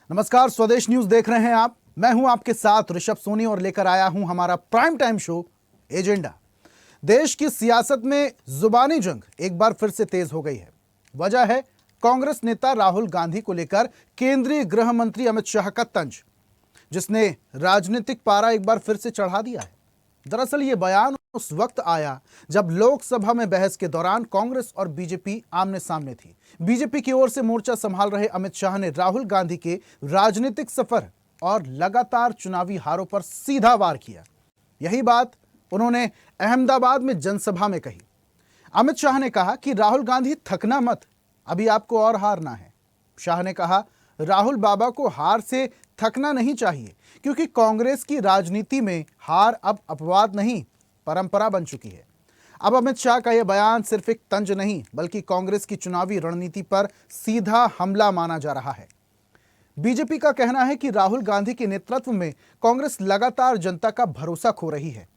नमस्कार, स्वदेश न्यूज देख रहे हैं आप। मैं हूं आपके साथ ऋषभ सोनी और लेकर आया हूं हमारा प्राइम टाइम शो एजेंडा। देश की सियासत में जुबानी जंग एक बार फिर से तेज हो गई है। वजह है कांग्रेस नेता राहुल गांधी को लेकर केंद्रीय गृह मंत्री अमित शाह का तंज, जिसने राजनीतिक पारा एक बार फिर से चढ़ा दिया है। दरअसल ये बयान उस वक्त आया जब लोकसभा में बहस के दौरान कांग्रेस और बीजेपी आमने सामने थी। बीजेपी की ओर से मोर्चा संभाल रहे अमित शाह ने राहुल गांधी के राजनीतिक सफर और लगातार चुनावी हारों पर सीधा वार किया। यही बात उन्होंने अहमदाबाद में जनसभा में कही। अमित शाह ने कहा कि राहुल गांधी थकना मत, अभी आपको और हारना है। शाह ने कहा राहुल बाबा को हार से थकना नहीं चाहिए, क्योंकि कांग्रेस की राजनीति में हार अब अपवाद नहीं, परंपरा बन चुकी है। अब अमित शाह का यह बयान सिर्फ एक तंज नहीं, बल्कि कांग्रेस की चुनावी रणनीति पर सीधा हमला माना जा रहा है। बीजेपी का कहना है कि राहुल गांधी के नेतृत्व में कांग्रेस लगातार जनता का भरोसा खो रही है।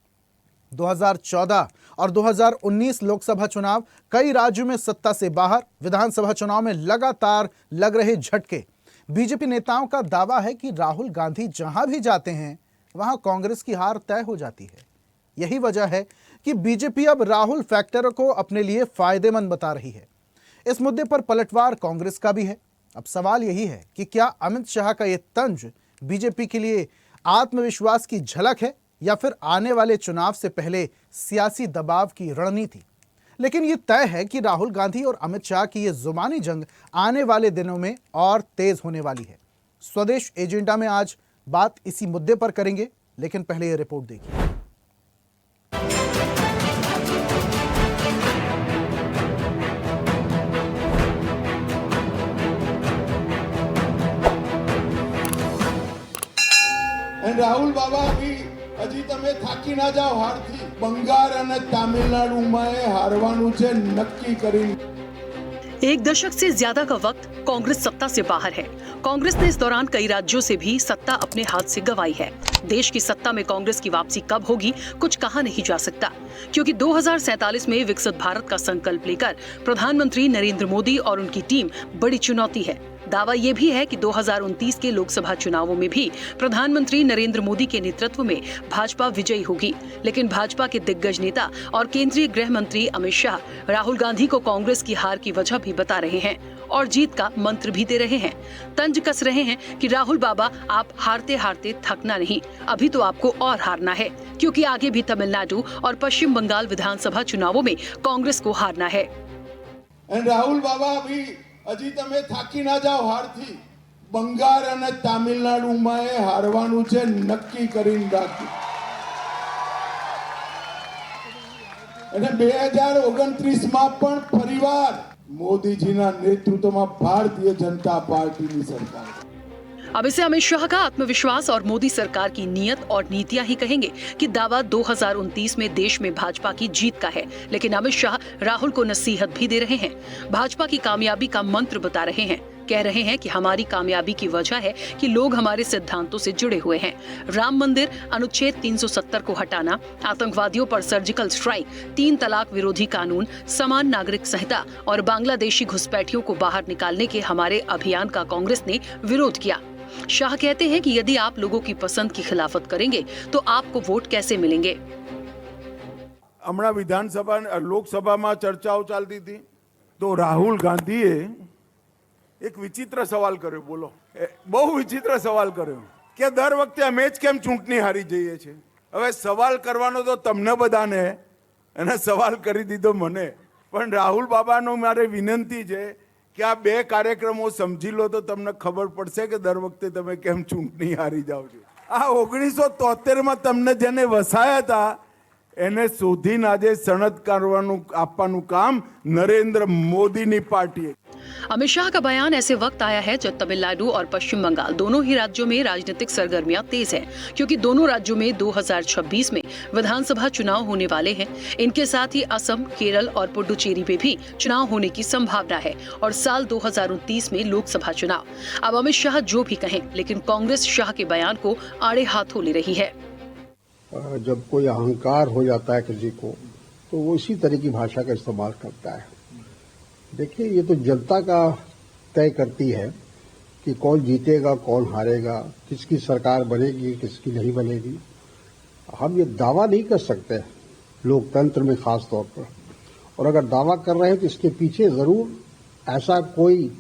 2014 और 2019 लोकसभा चुनाव, कई राज्यों में सत्ता से बाहर, विधानसभा चुनाव में लगातार लग रहे झटके। बीजेपी नेताओं का दावा है कि राहुल गांधी जहां भी जाते हैं वहां कांग्रेस की हार तय हो जाती है। यही वजह है कि बीजेपी अब राहुल फैक्टर को अपने लिए फायदेमंद बता रही है। इस मुद्दे पर पलटवार कांग्रेस का भी है। अब सवाल यही है कि क्या अमित शाह का यह तंज बीजेपी के लिए आत्मविश्वास की झलक है या फिर आने वाले चुनाव से पहले सियासी दबाव की रणनीति। लेकिन यह तय है कि राहुल गांधी और अमित शाह की यह जुबानी जंग आने वाले दिनों में और तेज होने वाली है। स्वदेश एजेंडा में आज बात इसी मुद्दे पर करेंगे, लेकिन पहले यह रिपोर्ट देखिए। રાહુલ બાબા હજી તમે થાકી ના જાઓ હારથી. બંગાળ અને તામિલનાડુમાં હારવાનું છે નક્કી કરીને. एक दशक से ज्यादा का वक्त कांग्रेस सत्ता से बाहर है। कांग्रेस ने इस दौरान कई राज्यों से भी सत्ता अपने हाथ से गंवाई है। देश की सत्ता में कांग्रेस की वापसी कब होगी, कुछ कहा नहीं जा सकता, क्योंकि 2047 में विकसित भारत का संकल्प लेकर प्रधानमंत्री नरेंद्र मोदी और उनकी टीम बड़ी चुनौती है। दावा ये भी है कि 2029 के लोकसभा चुनावों में भी प्रधानमंत्री नरेंद्र मोदी के नेतृत्व में भाजपा विजयी होगी। लेकिन भाजपा के दिग्गज नेता और केंद्रीय गृह मंत्री अमित शाह राहुल गांधी को कांग्रेस की हार की वजह भी बता रहे हैं और जीत का मंत्र भी दे रहे हैं। तंज कस रहे हैं कि राहुल बाबा, आप हारते हारते थकना नहीं, अभी तो आपको और हारना है, क्योंकि आगे भी तमिलनाडु और पश्चिम बंगाल विधानसभा चुनावों में कांग्रेस को हारना है। રાહુલ બાબા હજી તમે થાકી ના જાઓ હારથી. બંગાળ અને તામિલનાડુમાં હારવાનું છે નક્કી કરીને રાખ્યું. અને 2029માં પણ ફરીવાર મોદીજીના નેતૃત્વમાં ભારતીય જનતા પાર્ટીની સરકાર. अब इसे अमित शाह का आत्मविश्वास और मोदी सरकार की नीयत और नीतियां ही कहेंगे कि दावा 2029 में देश में भाजपा की जीत का है। लेकिन अमित शाह राहुल को नसीहत भी दे रहे हैं, भाजपा की कामयाबी का मंत्र बता रहे हैं। कह रहे हैं कि हमारी कामयाबी की वजह है कि लोग हमारे सिद्धांतों से जुड़े हुए हैं। राम मंदिर, अनुच्छेद 370 को हटाना, आतंकवादियों पर सर्जिकल स्ट्राइक, 3 तलाक विरोधी कानून, समान नागरिक संहिता और बांग्लादेशी घुसपैठियों को बाहर निकालने के हमारे अभियान का कांग्रेस ने विरोध किया। शाह कहते हैं कि यदि आप लोगों की पसंद की खिलाफत करेंगे तो आपको वोट कैसे मिलेंगे। હમણાં વિધાનસભા લોકસભામાં ચર્ચાઓ ચાલતી હતી તો રાહુલ ગાંધીએ એક વિચિત્ર સવાલ કર્યો. બોલો, બહુ વિચિત્ર સવાલ કર્યો કે દર વખતે અમે જ કેમ ચૂંટણી હારી જઈએ છીએ. હવે સવાલ કરવાનો તો તમને બધાને, અને સવાલ કરી દીધો મને. પણ રાહુલ બાબાનો મારે વિનંતી છે કે આ બે કાર્યક્રમો સમજી લો તો તમને ખબર પડશે કે દર વખતે તમે કેમ ચૂંટણી હારી જાઓ છો. આ 1973માં તમને જેને વસાયા હતા એને શોધીને આજે સનદ કરવાનું આપવાનું કામ નરેન્દ્ર મોદીની પાર્ટીએ. अमित शाह का बयान ऐसे वक्त आया है जब तमिलनाडु और पश्चिम बंगाल दोनों ही राज्यों में राजनीतिक सरगर्मियां तेज हैं, क्योंकि दोनों राज्यों में 2026 में विधानसभा चुनाव होने वाले हैं। इनके साथ ही असम, केरल और पुडुचेरी में भी चुनाव होने की संभावना है और साल 2029 में लोकसभा चुनाव। अब अमित शाह जो भी कहें, लेकिन कांग्रेस शाह के बयान को आड़े हाथों ले रही है। जब कोई अहंकार हो जाता है किसी को तो वो इसी तरह की भाषा का इस्तेमाल करता है। देखिए, ये तो जनता का तय करती है कि कौन जीतेगा कौन हारेगा, किसकी सरकार बनेगी किसकी नहीं बनेगी, हम ये दावा नहीं कर सकते लोकतंत्र में खास तौर पर। और अगर दावा कर रहे हैं तो इसके पीछे जरूर ऐसा कोई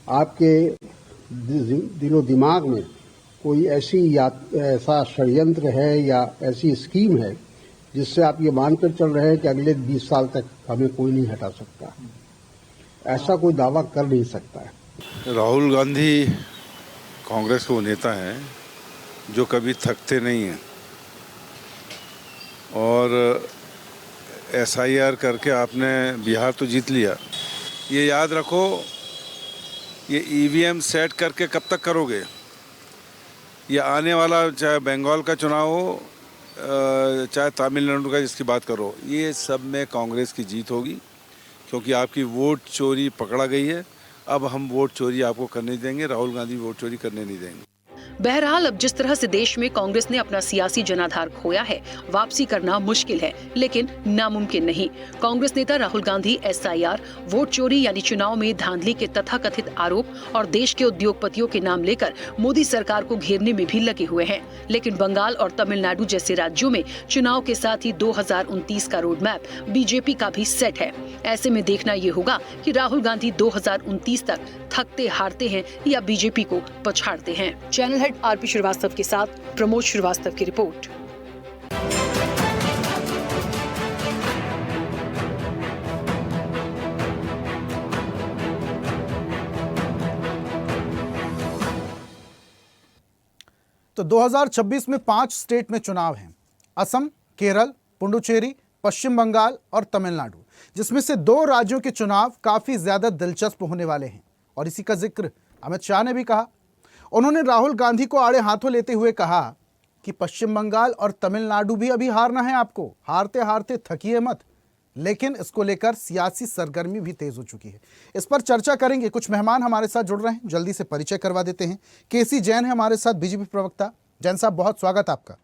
आपके दिलो दिमाग में कोई ऐसा षड्यंत्र है या ऐसी स्कीम है जिससे आप ये मानकर चल रहे हैं कि अगले 20 साल तक हमें कोई नहीं हटा सकता। ऐसा कोई दावा कर नहीं सकता है। राहुल गांधी कांग्रेस के वो नेता हैं जो कभी थकते नहीं हैं और SIR करके आपने बिहार तो जीत लिया। ये याद रखो, ये EVM सेट करके कब तक करोगे? ये आने वाला चाहे बंगाल का चुनाव हो चाहे तमिलनाडु का जिसकी बात करो, ये सब में कांग्रेस की जीत होगी क्योंकि आपकी वोट चोरी पकड़ा गई है। अब हम वोट चोरी आपको करने देंगे, राहुल गांधी वोट चोरी करने नहीं देंगे। बहरहाल अब जिस तरह से देश में कांग्रेस ने अपना सियासी जनाधार खोया है, वापसी करना मुश्किल है लेकिन नामुमकिन नहीं। कांग्रेस नेता राहुल गांधी SIR, वोट चोरी यानी चुनाव में धांधली के तथाकथित आरोप और देश के उद्योगपतियों के नाम लेकर मोदी सरकार को घेरने में भी लगे हुए हैं। लेकिन बंगाल और तमिलनाडु जैसे राज्यों में चुनाव के साथ ही 2029 का रोड मैप बीजेपी का भी सेट है। ऐसे में देखना ये होगा कि राहुल गांधी 2029 तक थकते हारते हैं या बीजेपी को पछाड़ते हैं। चैनल हेड RP श्रीवास्तव के साथ प्रमोद श्रीवास्तव की रिपोर्ट। तो 2026 में 5 स्टेट में चुनाव हैं, असम, केरल, पुडुचेरी, पश्चिम बंगाल और तमिलनाडु, जिसमें से 2 राज्यों के चुनाव काफी ज्यादा दिलचस्प होने वाले हैं। और इसी का जिक्र अमित शाह ने भी कहा। उन्होंने राहुल गांधी को आड़े हाथों लेते हुए कहा कि पश्चिम बंगाल और तमिलनाडु भी अभी हारना है आपको, हारते हारते थकिए मत। लेकिन इसको लेकर सियासी सरगर्मी भी तेज हो चुकी है। इस पर चर्चा करेंगे। कुछ मेहमान हमारे साथ जुड़ रहे हैं, जल्दी से परिचय करवा देते हैं। केसी जैन है हमारे साथ, बीजेपी प्रवक्ता। जैन साहब, बहुत स्वागत आपका।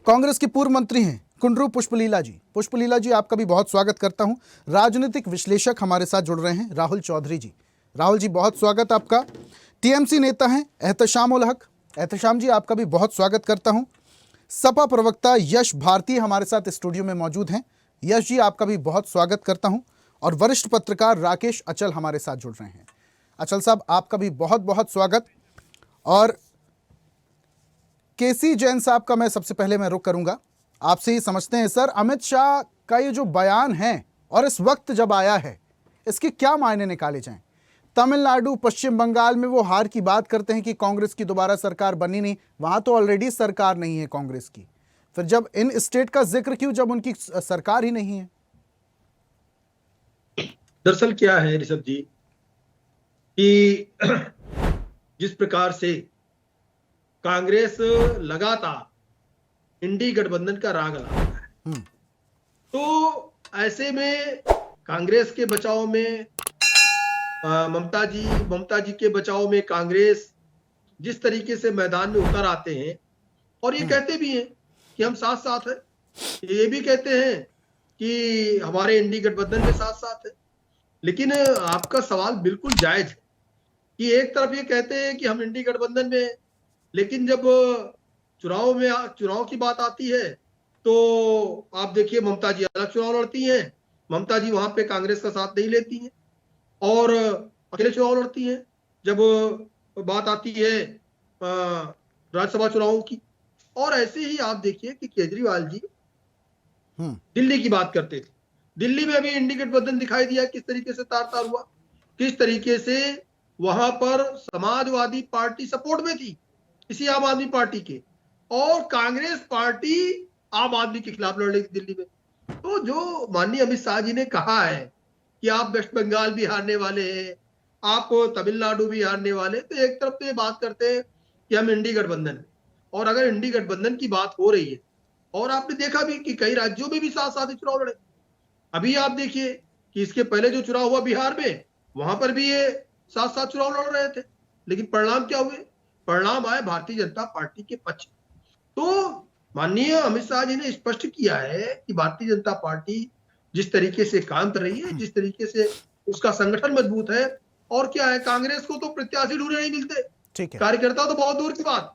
कांग्रेस की पूर्व मंत्री हैं कुंडरू पुष्पलीला जी। पुष्पलीला जी, आपका भी बहुत स्वागत करता हूं। राजनीतिक विश्लेषक हमारे साथ जुड़ रहे हैं राहुल चौधरी जी। राहुल जी, बहुत स्वागत आपका। TMC नेता हैं एहतशाम उल हक। एहतशाम जी, आपका भी बहुत स्वागत करता हूं। सपा प्रवक्ता यश भारती हमारे साथ स्टूडियो में मौजूद हैं। यश जी, आपका भी बहुत स्वागत करता हूं। और वरिष्ठ पत्रकार राकेश अचल हमारे साथ जुड़ रहे हैं। अचल साहब, आपका भी बहुत बहुत स्वागत। और केसी जैन साहब का मैं सबसे पहले रुख करूंगा, आपसे ही समझते हैं। सर, अमित शाह का ये जो बयान है और इस वक्त जब आया है, इसके क्या मायने निकाले जाएं? तमिलनाडु, पश्चिम बंगाल में वो हार की बात करते हैं कि कांग्रेस की दोबारा सरकार बनी नहीं, वहां तो ऑलरेडी सरकार नहीं है कांग्रेस की। फिर जब इन स्टेट का जिक्र क्यों, जब उनकी सरकार ही नहीं है? दरअसल क्या है ऋषभ जी कि जिस प्रकार से कांग्रेस लगातार इंडी गठबंधन का राग अदा रहा है, तो ऐसे में कांग्रेस के बचाव में ममता जी के बचाव में कांग्रेस जिस तरीके से मैदान में उतर आते हैं और ये कहते भी हैं कि हम साथ साथ हैं, ये भी कहते हैं कि हमारे इंडी गठबंधन में साथ साथ है। लेकिन आपका सवाल बिल्कुल जायज है कि एक तरफ ये कहते हैं कि हम इंडी गठबंधन में, लेकिन जब चुनाव की बात आती है तो आप देखिए ममता जी अलग चुनाव लड़ती हैं। ममता जी वहां पे कांग्रेस का साथ नहीं लेती हैं और अकेले चुनाव लड़ती हैं। जब बात आती है राज्यसभा चुनावों की, और ऐसे ही आप देखिए कि केजरीवाल जी दिल्ली की बात करते थे। दिल्ली में अभी इंडी गठबंधन दिखाई दिया किस तरीके से तार हुआ, किस तरीके से वहां पर समाजवादी पार्टी सपोर्ट में थी इसी आम आदमी पार्टी के, और कांग्रेस पार्टी आम आदमी के खिलाफ लड़ रही थी दिल्ली में। तो जो माननीय अमित शाह जी ने कहा है कि आप वेस्ट बंगाल भी हारने वाले हैं, आप तमिलनाडु भी हारने वाले, तो एक तरफ तो ये बात करते हैं कि हम इंडी गठबंधन में, और अगर इंडी गठबंधन की बात हो रही है, और आपने देखा भी कि कई राज्यों में भी साथ साथ चुनाव लड़े। अभी आप देखिए कि इसके पहले जो चुनाव हुआ बिहार में, वहां पर भी ये साथ साथ चुनाव लड़ रहे थे, लेकिन परिणाम क्या हुए? परिणाम आए भारतीय जनता पार्टी के पक्ष। तो माननीय अमित शाह जी ने स्पष्ट किया है कि भारतीय जनता पार्टी जिस तरीके से काम कर रही है, जिस तरीके से उसका संगठन मजबूत है, और क्या है, कांग्रेस को तो प्रत्याशी ढूंढने नहीं मिलते, ठीक है, कार्यकर्ता तो बहुत दूर की बात,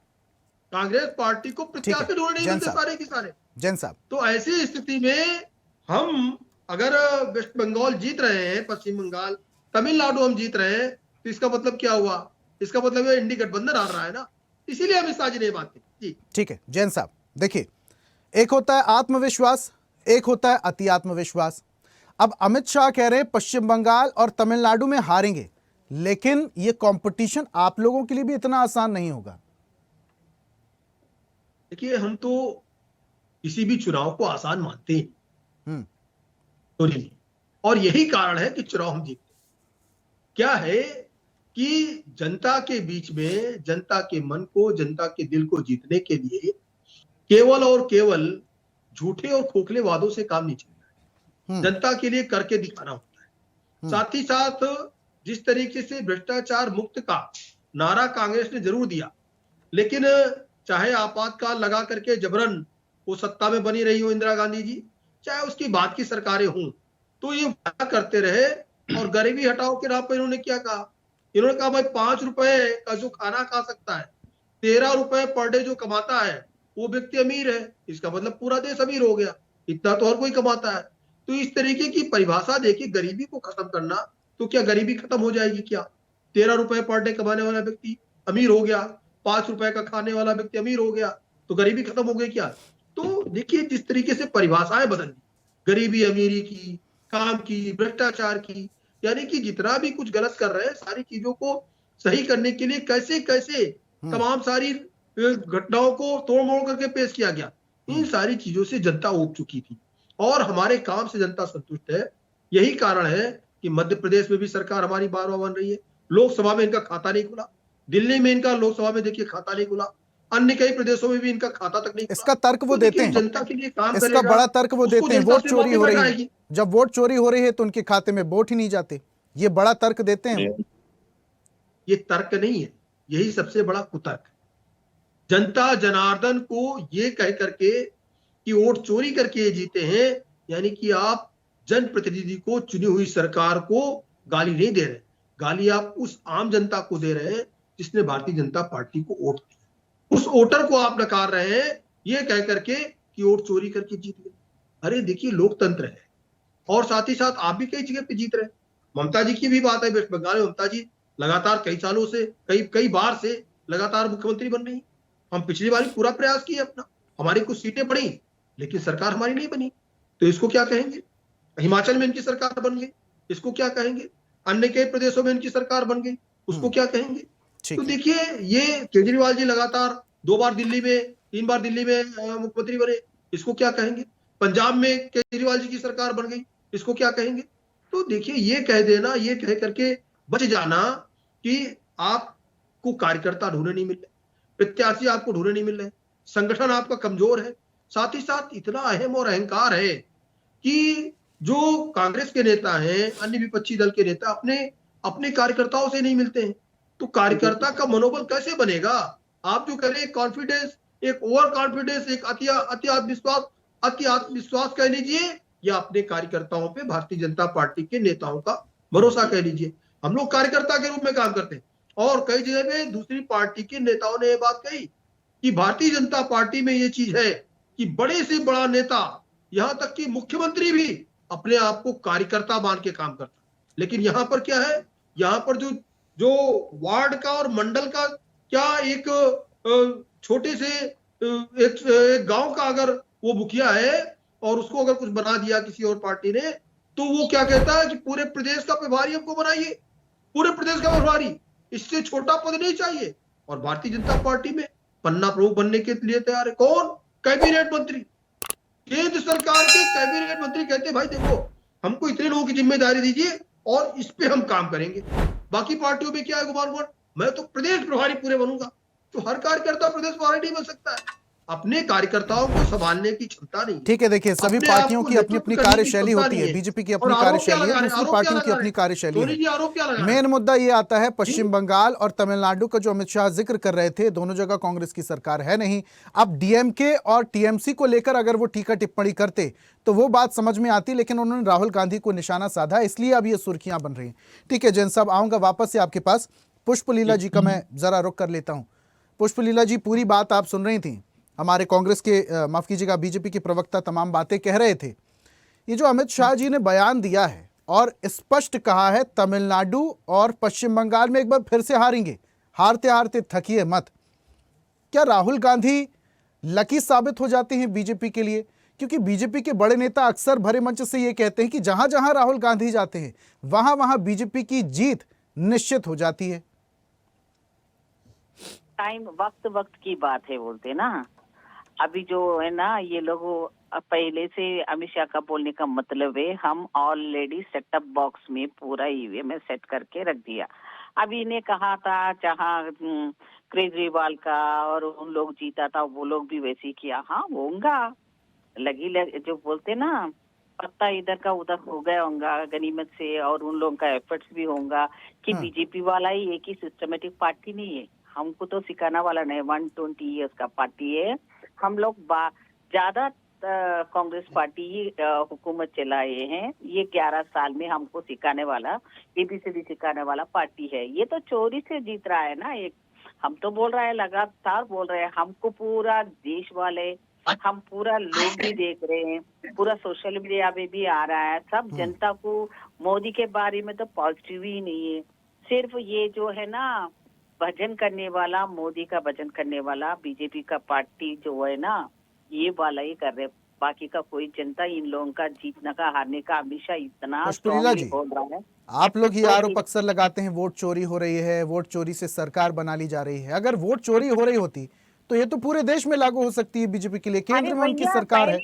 कांग्रेस पार्टी को ठीक है। प्रत्याशी ढूंढने नहीं जैन मिलते साहब। सारे के सारे। जैन साहब, तो ऐसी स्थिति में हम अगर वेस्ट बंगाल जीत रहे हैं, पश्चिम बंगाल, तमिलनाडु हम जीत रहे हैं, तो इसका मतलब क्या हुआ? इसका मतलब है इंडी गठबंधन आ रहा है ना, इसीलिए हम इस आज ने बात की जी। ठीक है। जैन साहब, देखिए, एक होता है आत्मविश्वास, एक होता है अति आत्मविश्वास। अब अमित शाह कह रहे हैं पश्चिम बंगाल और तमिलनाडु में हारेंगे, लेकिन ये कंपटीशन आप लोगों के लिए भी इतना आसान नहीं होगा। देखिए, हम तो किसी भी चुनाव को आसान मानते हैं हम्म, तो नहीं, और यही कारण है कि चुनाव हम जीतते। क्या है कि जनता के बीच में, जनता के मन को, जनता के दिल को जीतने के लिए केवल और केवल झूठे और खोखले वादों से काम नहीं चलता है, जनता के लिए करके दिखाना होता है। साथ ही साथ जिस तरीके से भ्रष्टाचार मुक्त का नारा कांग्रेस ने जरूर दिया, लेकिन चाहे आपातकाल लगा करके जबरन वो सत्ता में बनी रही हो इंदिरा गांधी जी, चाहे उसकी बाद की सरकारें हों, तो ये वादा करते रहे। और गरीबी हटाओ के नाम पर इन्होंने क्या कहा? इन्होंने कहा भाई 5 रुपए का जो खाना खा सकता है, 13 रुपए पर डे जो कमाता है, वो व्यक्ति अमीर है। इसका मतलब पूरा देश अमीर हो गया, इतना तो हर कोई कमाता है। तो इस तरीके की परिभाषा देखिए, गरीबी को खत्म करना, तो क्या गरीबी खत्म हो जाएगी क्या? 13 रुपए पर डे कमाने वाला व्यक्ति अमीर हो गया, 5 रुपए का खाने वाला व्यक्ति अमीर हो गया, तो गरीबी खत्म हो गई क्या? तो देखिए, जिस तरीके से परिभाषाएं बदल दी, गरीबी अमीरी की, काम की, भ्रष्टाचार की, यानी कि जितना भी कुछ गलत कर रहे हैं, सारी चीजों को सही करने के लिए कैसे कैसे तमाम सारी घटनाओं को तोड़ मोड़ करके पेश किया गया। इन सारी चीजों से जनता उब चुकी थी और हमारे काम से जनता संतुष्ट है। यही कारण है कि मध्य प्रदेश में भी सरकार हमारी बार बार बन रही है, लोकसभा में इनका खाता नहीं खुला, दिल्ली में इनका लोकसभा में देखिए खाता नहीं खुला, अन्य कई प्रदेशों में भी इनका खाता तक नहीं खुला। इसका तर्क वो तो देते हैं, जनता के लिए काम इसका करेगा, बड़ा तर्क वो उसको देते हैं, जनता वोट से चोरी हो मौके रही पर है। आएगी। जब वोट चोरी हो रही है तो उनके खाते में वोट ही नहीं जाते, ये बड़ा तर्क देते हैं वो। ये तर्क नहीं है, यही सबसे बड़ा कुतर्क है। जनता जनार्दन को ये कह करके कि वोट चोरी करके ये जीते हैं, यानी कि आप जनप्रतिनिधि को, चुनी हुई सरकार को गाली नहीं दे रहे, गाली आप उस आम जनता को दे रहे हैं जिसने भारतीय जनता पार्टी को वोट दिया। उस वोटर को आप नकार रहे हैं ये कह करके कि वोट चोरी करके जीत गए। अरे देखिए, लोकतंत्र है और साथ ही साथ आप भी कई जगह पे जीत रहे हैं। ममता जी की भी बात है, वेस्ट बंगाल में ममता जी लगातार कई सालों से, कई बार से लगातार मुख्यमंत्री बन रही। हम पिछली बार पूरा प्रयास किए अपना, हमारी कुछ सीटें बढ़ी लेकिन सरकार हमारी नहीं बनी, तो इसको क्या कहेंगे? हिमाचल में इनकी सरकार बन गई, इसको क्या कहेंगे? अन्य कई प्रदेशों में इनकी सरकार बन गई, उसको क्या कहेंगे? तो देखिए, ये केजरीवाल जी लगातार 2 बार दिल्ली में, 3 बार दिल्ली में मुख्यमंत्री बने, इसको क्या कहेंगे? पंजाब में केजरीवाल जी की सरकार बन गई, इसको क्या कहेंगे? तो देखिए, ये कह देना, ये कह करके बच जाना कि आपको कार्यकर्ता ढूंढने नहीं मिल रहे, प्रत्याशी आपको ढूंढने नहीं मिल रहे, संगठन आपका कमजोर है, साथ ही साथ इतना अहम और अहंकार है कि जो कांग्रेस के नेता हैं, अन्य विपक्षी दल के नेता अपने कार्यकर्ताओं से नहीं मिलते हैं, तो कार्यकर्ता का मनोबल कैसे बनेगा? आप जो कह रहे हैं कॉन्फिडेंस, एक ओवर कॉन्फिडेंस, एक अति आत्मविश्वास कह लीजिए, या अपने कार्यकर्ताओं पे भारतीय जनता पार्टी के नेताओं का भरोसा कह लीजिए। हम लोग कार्यकर्ता के रूप में काम करते हैं और कई जगह पे दूसरी पार्टी के नेताओं ने ये बात कही कि भारतीय जनता पार्टी में ये चीज है कि बड़े से बड़ा नेता, यहां तक कि मुख्यमंत्री भी अपने आप को कार्यकर्ता मान के काम करता। लेकिन यहां पर क्या है, यहां पर जो वार्ड का और मंडल का, क्या एक छोटे से एक गांव का अगर वो मुखिया है और उसको अगर कुछ बना दिया किसी और पार्टी ने, तो वो क्या कहता है कि पूरे प्रदेश का प्रभारी हमको बनाइए, पूरे प्रदेश का प्रभारी, इससे छोटा पद नहीं चाहिए। और भारतीय जनता पार्टी में पन्ना प्रमुख बनने के लिए तैयार है कौन? कैबिनेट मंत्री, केंद्र सरकार के कैबिनेट मंत्री कहते भाई देखो, हमको इतने लोगों की जिम्मेदारी दीजिए और इस पे हम काम करेंगे। बाकी पार्टियों में क्या है गुमान, मैं तो प्रदेश प्रभारी पूरे बनूंगा। तो हर कार्यकर्ता प्रदेश प्रभारी नहीं बन सकता है। अपने कार्यकर्ताओं को संभालने की क्षमता नहीं है। ठीक है, देखिए सभी अपने आप पार्टियों को की अपनी नेतृत्व अपनी करने की कार्यशैली क्षमता होती नहीं है, बीजेपी की और अपनी आरोप क्या कार्यशैली लगा है, रहे हैं? दूसरी आरोप क्या पार्टियों की लगा अपनी रहे हैं? कार्यशैली सोनी है। जी आरोप क्या लगा रहे मेन हैं? मुद्दा ये आता है पश्चिम बंगाल और तमिलनाडु का, जो अमित शाह जिक्र कर रहे थे, दोनों जगह कांग्रेस की सरकार है नहीं। अब डीएमके और टीएमसी को लेकर अगर वो टीका टिप्पणी करते तो वो बात समझ में आती, लेकिन उन्होंने राहुल गांधी को निशाना साधा, इसलिए अब ये सुर्खियां बन रही हैं। ठीक है जैन साहब, आऊंगा वापस से आपके पास। पुष्पलीला जी का मैं जरा रुक कर लेता हूं। पुष्पलीला जी, पूरी बात आप सुन रही थी, हमारे कांग्रेस के माफ कीजिएगा बीजेपी के प्रवक्ता तमाम बातें कह रहे थे। ये जो अमित शाह जी ने बयान दिया है और स्पष्ट कहा है तमिलनाडु और पश्चिम बंगाल में एक बार फिर से हारेंगे, हारते हारते थकिए मत, क्या राहुल गांधी लकी साबित हो जाते हैं बीजेपी के लिए? क्योंकि बीजेपी के बड़े नेता अक्सर भरे मंच से ये कहते हैं कि जहां जहां राहुल गांधी जाते हैं वहां वहां बीजेपी की जीत निश्चित हो जाती है। टाइम वक्त वक्त की बात है बोलते ना। अभी जो है ना ये लोग पहले से अमित शाह का बोलने का मतलब है हम ऑलरेडी सेटअप बॉक्स में पूरा ईवीएम में सेट करके रख दिया। अभी इन्हें कहा था जहाँ केजरीवाल का और उन लोग जीता था वो लोग भी वैसे ही किया। हाँ होगा जो बोलते ना पत्ता इधर का उधर हो गया होगा गनीमत से, और उन लोगों का एफर्ट्स भी होगा कि बीजेपी वाला ही एक ही सिस्टमेटिक पार्टी नहीं है, हमको तो सिखाना वाला नहीं, 120 ईयर्स का पार्टी है। हम लोग ज्यादा कांग्रेस पार्टी ही हुकूमत चलाए हैं, ये 11 साल में हमको सिखाने वाला एबीसीडी सिखाने वाला पार्टी है। ये तो चोरी से जीत रहा है ना। एक हम तो बोल रहे हैं, लगातार बोल रहे हैं, हमको पूरा देश वाले, हम पूरा लोग भी देख रहे हैं, पूरा सोशल मीडिया पे भी आ रहा है, सब जनता को मोदी के बारे में तो पॉजिटिव ही नहीं है। सिर्फ ये जो है ना भजन करने वाला, मोदी का भजन करने वाला बीजेपी का पार्टी जो है ना ये वाला ही कर रहे, बाकी का कोई जनता इन लोगों का जीतने का हारने का हमेशा इतना पुष्पलीला जी, बोल रहा है। आप लोग ये आरोप अक्सर लगाते हैं वोट चोरी हो रही है, वोट चोरी से सरकार बना ली जा रही है। अगर वोट चोरी हो रही होती तो ये तो पूरे देश में लागू हो सकती है बीजेपी के लिए, केंद्र में उनकी सरकार है,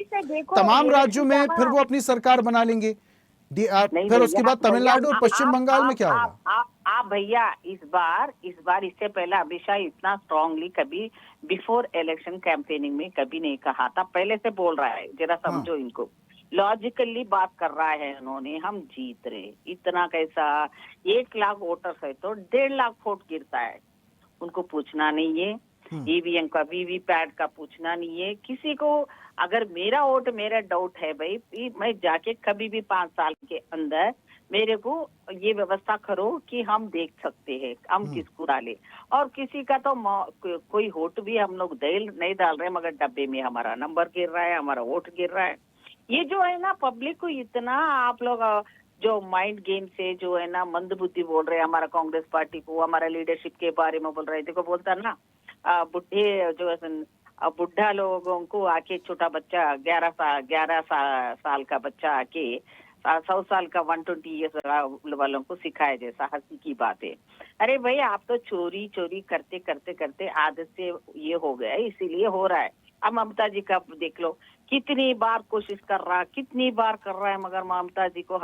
तमाम राज्यों में फिर वो अपनी सरकार बना लेंगे। फिर उसके बाद तमिलनाडु और पश्चिम बंगाल में क्या होगा? आप भैया इस बार इससे पहले अमित शाह इतना स्ट्रांगली कभी बिफोर इलेक्शन कैंपेनिंग में कभी नहीं कहा था, पहले से बोल रहा है, जरा समझो इनको, लॉजिकली बात कर रहा है उन्होंने, हम जीत रहे, इतना कैसा 1 लाख वोटर्स है तो 1.5 लाख वोट गिरता है, उनको पूछना नहीं है, ईवीएम का वीवीपैट का पूछना नहीं है किसी को। अगर मेरा वोट मेरा डाउट है भाई, मैं जाके कभी भी 5 साल के अंदर मेरे को ये व्यवस्था करो कि हम देख सकते हैं हम किसको डाले, और किसी का तो कोई वोट भी हम लोग नहीं डाल रहे मगर डब्बे में हमारा नंबर गिर रहा है, हमारा वोट गिर रहा है। ये जो है ना पब्लिक को इतना आप लोग जो माइंड गेम से जो है ना मंद बुद्धि बोल रहे हैं हमारा कांग्रेस पार्टी को, हमारा लीडरशिप के बारे में बोल रहे थे, देखो बोलता ना बुढ़े जो बुढ़ा लोगों को आके छोटा बच्चा 11 साल का बच्चा आके 100 साल का 120 ईयर्स वालों को सिखाए, जैसा हंसी की बात है। अरे भाई आप तो चोरी करते करते करते आदत से ये हो गया, इसीलिए हो रहा है। अब ममता जी का देख लो, कितनी बार कोशिश कर रहा, कितनी बार कर रहा है, मगर ममता जी को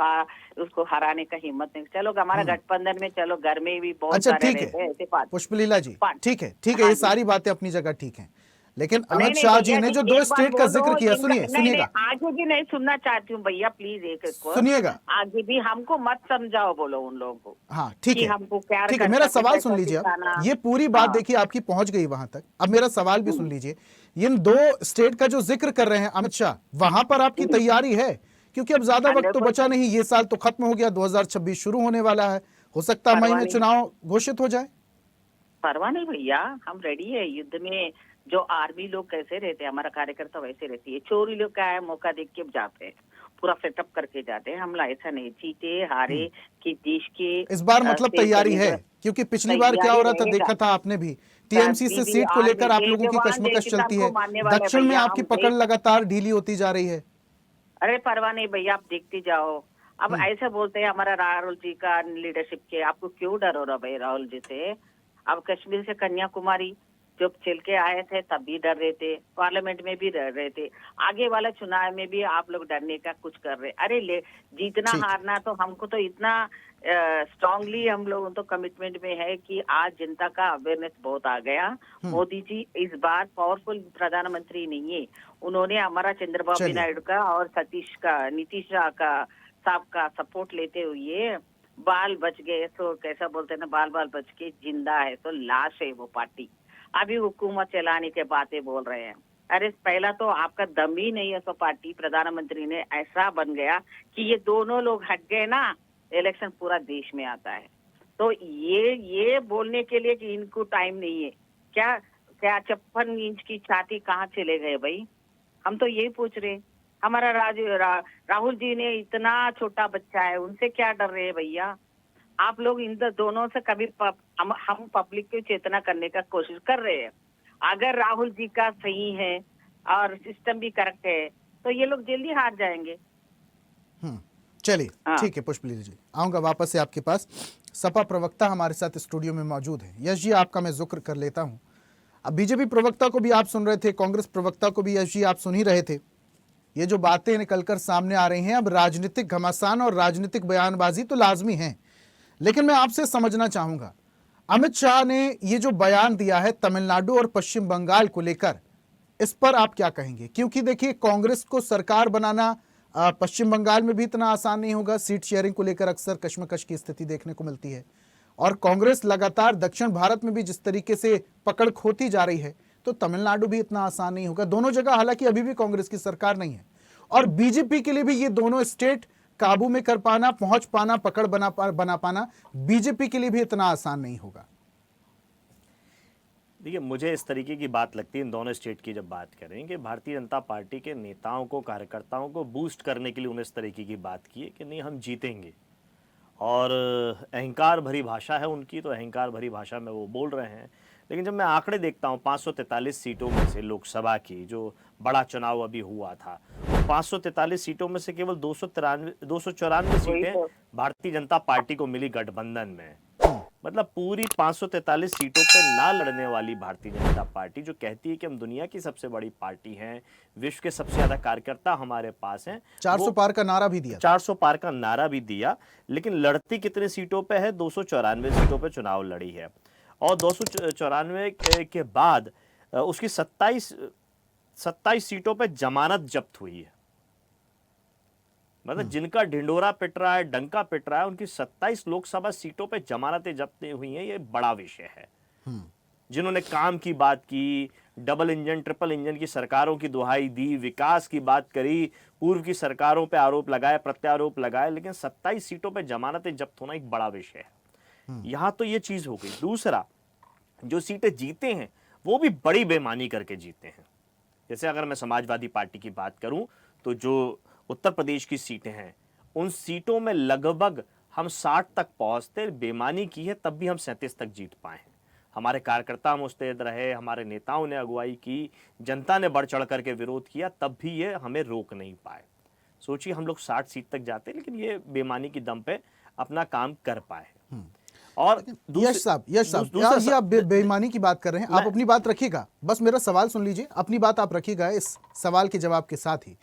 उसको हराने का हिम्मत नहीं। चलो हमारा गठबंधन में चलो घर में भी बहुत सारे रहते हैं ऐसे बात। पुष्पलीला जी ठीक है, हाँ ये सारी बातें अपनी जगह ठीक है, लेकिन अमित शाह जी ने जो 2 स्टेट का जिक्र किया, सुनिएगा, आगे भी नहीं सुनना चाहती हूँ भैया, प्लीज एक सुनिएगा, आगे भी हमको मत समझाओ, बोलो उन लोगों को। हाँ ठीक है, हमको प्यार ठीक है, मेरा सवाल सुन लीजिए आप, ये पूरी बात देखिए आपकी पहुंच गई वहां तक, अब मेरा सवाल भी सुन लीजिए। इन 2 स्टेट का जो जिक्र कर रहे हैं अमित शाह, वहां पर आपकी तैयारी है? क्योंकि अब ज्यादा वक्त तो बचा नहीं, ये साल तो खत्म हो गया, 2026 शुरू होने वाला है, हो सकता है मई में चुनाव घोषित हो जाए। परवाह नहीं भैया, हम रेडी है युद्ध में। जो आर्मी लोग कैसे रहते हैं, हमारा कार्यकर्ता वैसे रहती है। चोरी लोग क्या है, मौका देख के जाते हैं, पूरा सेटअप करके जाते हैं। हमला ऐसा नहीं, जीते हारे कि देश के इस बार मतलब तैयारी है, क्योंकि पिछली बार क्या हो रहा था देखा था आपने भी, टीएमसी से सीट को लेकर आप लोगों की कशमकश चलती है, दक्षिण में आपकी पकड़ लगातार ढीली होती जा रही है। अरे परवाह नहीं भैया, आप देखते जाओ। अब ऐसा बोलते हैं हमारा राहुल जी का लीडरशिप के, आपको क्यों डर हो रहा भाई राहुल जी से? अब कश्मीर से कन्याकुमारी जब चल के आए थे तब भी डर रहे थे, पार्लियामेंट में भी डर रहे थे, आगे वाला चुनाव में भी आप लोग डरने का कुछ कर रहे। अरे जीतना हारना तो हमको तो इतना स्ट्रांगली हम लोग तो कमिटमेंट में है कि आज जनता का अवेयरनेस बहुत आ गया। मोदी जी इस बार पावरफुल प्रधानमंत्री नहीं है, उन्होंने हमारा चंद्रबाबू चलिए। नायडू का और सतीश का नीतीश का साहब का सपोर्ट लेते हुए बाल बच गए, तो कैसा बोलते हैं ना, बाल बाल बच के जिंदा है तो लाश है वो पार्टी। अभी हुकूमत चलाने के बातें बोल रहे हैं। अरे पहला तो आपका दम ही नहीं है, तो पार्टी प्रधानमंत्री ने ऐसा बन गया कि ये दोनों लोग हट गए ना, इलेक्शन पूरा देश में आता है। तो ये बोलने के लिए कि इनको टाइम नहीं है, क्या क्या 56 इंच की छाती कहाँ चले गए भाई? हम तो यही पूछ रहे। हमारा राहुल जी ने इतना छोटा बच्चा है, उनसे क्या डर रहे हैं भैया? आप लोग इन दोनों से कभी हम पब्लिक को चेतना करने का कोशिश कर रहे हैं। अगर राहुल जी का सही है और सिस्टम भी करेक्ट है तो ये लोग जल्दी हार जाएंगे। चलिए हाँ। ठीक है पुष्पलीला जी, आऊंगा वापस से आपके पास। सपा प्रवक्ता हमारे साथ स्टूडियो में मौजूद है। यश जी, आपका मैं जिक्र कर लेता हूं। अब बीजेपी प्रवक्ता को भी आप सुन रहे थे, कांग्रेस प्रवक्ता को भी यश जी आप सुन ही रहे थे। ये जो बातें निकलकर सामने आ रही हैं, अब राजनीतिक घमासान और राजनीतिक बयानबाजी तो लाजमी है, लेकिन मैं आपसे समझना चाहूंगा, अमित शाह ने ये जो बयान दिया है तमिलनाडु और पश्चिम बंगाल को लेकर, इस पर आप क्या कहेंगे? क्योंकि देखिए, कांग्रेस को सरकार बनाना पश्चिम बंगाल में भी इतना आसान नहीं होगा। सीट शेयरिंग को लेकर अक्सर कश्मकश की स्थिति देखने को मिलती है, और कांग्रेस लगातार दक्षिण भारत में भी जिस तरीके से पकड़ खोती जा रही है, तो तमिलनाडु भी इतना आसान नहीं होगा। दोनों जगह हालांकि अभी भी कांग्रेस की सरकार नहीं है, और बीजेपी के लिए भी ये दोनों स्टेट काबू में कर पाना, पहुंच पाना, पकड़ बना पाना बीजेपी के लिए भी इतना आसान नहीं होगा। देखिए, मुझे इस तरीके की बात लगती है इन दोनों स्टेट की जब बात करें कि भारतीय जनता पार्टी के नेताओं को, कार्यकर्ताओं को बूस्ट करने के लिए उन्हें इस तरीके की बात की है कि नहीं हम जीतेंगे, और अहंकार भरी भाषा है उनकी, तो अहंकार भरी भाषा में वो बोल रहे हैं। लेकिन जब मैं आंकड़े देखता हूँ 543 सीटों में से लोकसभा की जो बड़ा चुनाव अभी हुआ था, 543 सीटों में से केवल 294 सीटें भारतीय जनता पार्टी को मिली गठबंधन में। मतलब पूरी 543 सीटों पे ना लड़ने वाली भारतीय जनता पार्टी, जो कहती है कि हम दुनिया की सबसे बड़ी पार्टी हैं, विश्व के सबसे ज्यादा कार्यकर्ता हमारे पास हैं, 400 पार का नारा भी दिया, 400 पार का नारा भी दिया, लेकिन लड़ती कितने सीटों पे है? 294 सीटों पे चुनाव लड़ी है, और 294 के बाद उसकी 27 सीटों पे जमानत जब्त हुई है। मतलब जिनका ढिंडोरा पिट रहा है, डंका पिट रहा है, उनकी 27 लोकसभा सीटों पे जमानतें जब्त हुई हैं। ये बड़ा विषय है। जिन्होंने काम की बात की, डबल इंजन, ट्रिपल इंजन की सरकारों की दुहाई दी, विकास की बात करी, पूर्व की सरकारों पे आरोप लगाए, प्रत्यारोप लगाए, लेकिन 27 सीटों पे जमानतें जब्त होना एक बड़ा विषय है। यहां तो ये चीज हो गई। दूसरा, जो सीटें जीते हैं वो भी बड़ी बेईमानी करके जीते हैं। जैसे अगर मैं समाजवादी पार्टी की बात करूं, तो जो उत्तर प्रदेश की सीटें हैं, उन सीटों में लगभग हम 60 तक पहुंचते, बेईमानी की है तब भी हम 37 तक जीत पाए हैं। हमारे कार्यकर्ता मुस्तैद रहे, हमारे नेताओं ने अगुवाई की, जनता ने बढ़ चढ़ करके विरोध किया, तब भी ये हमें रोक नहीं पाए। सोचिए, हम लोग 60 सीट तक जाते, लेकिन ये बेईमानी की दम पे अपना काम कर पाए। और यश साहब, ये आप बेईमानी की बात कर रहे हैं, आप अपनी बात रखिएगा, बस मेरा सवाल सुन लीजिए, अपनी बात आप रखिएगा इस सवाल के जवाब के साथ ही।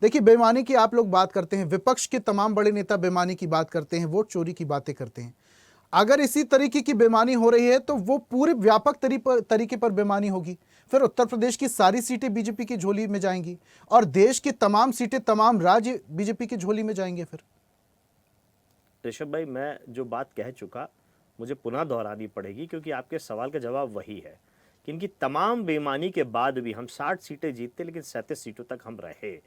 देखिए, बेईमानी की आप लोग बात करते हैं, विपक्ष के तमाम बड़े नेता बेईमानी की बात करते हैं, वोट चोरी की बातें करते हैं। अगर इसी तरीके की बेईमानी हो रही है तो वो पूरे व्यापक तरीके पर बेईमानी होगी, फिर उत्तर प्रदेश की सारी सीटें बीजेपी की झोली में जाएंगी, और देश की तमाम सीटें, तमाम राज्य बीजेपी की झोली में जाएंगे। फिर ऋषभ भाई, मैं जो बात कह चुका मुझे पुनः दोहरानी पड़ेगी, क्योंकि आपके सवाल का जवाब वही है कि इनकी तमाम बेईमानी के बाद भी हम 60 सीटें जीतते, लेकिन 37 सीटों तक हम रहे,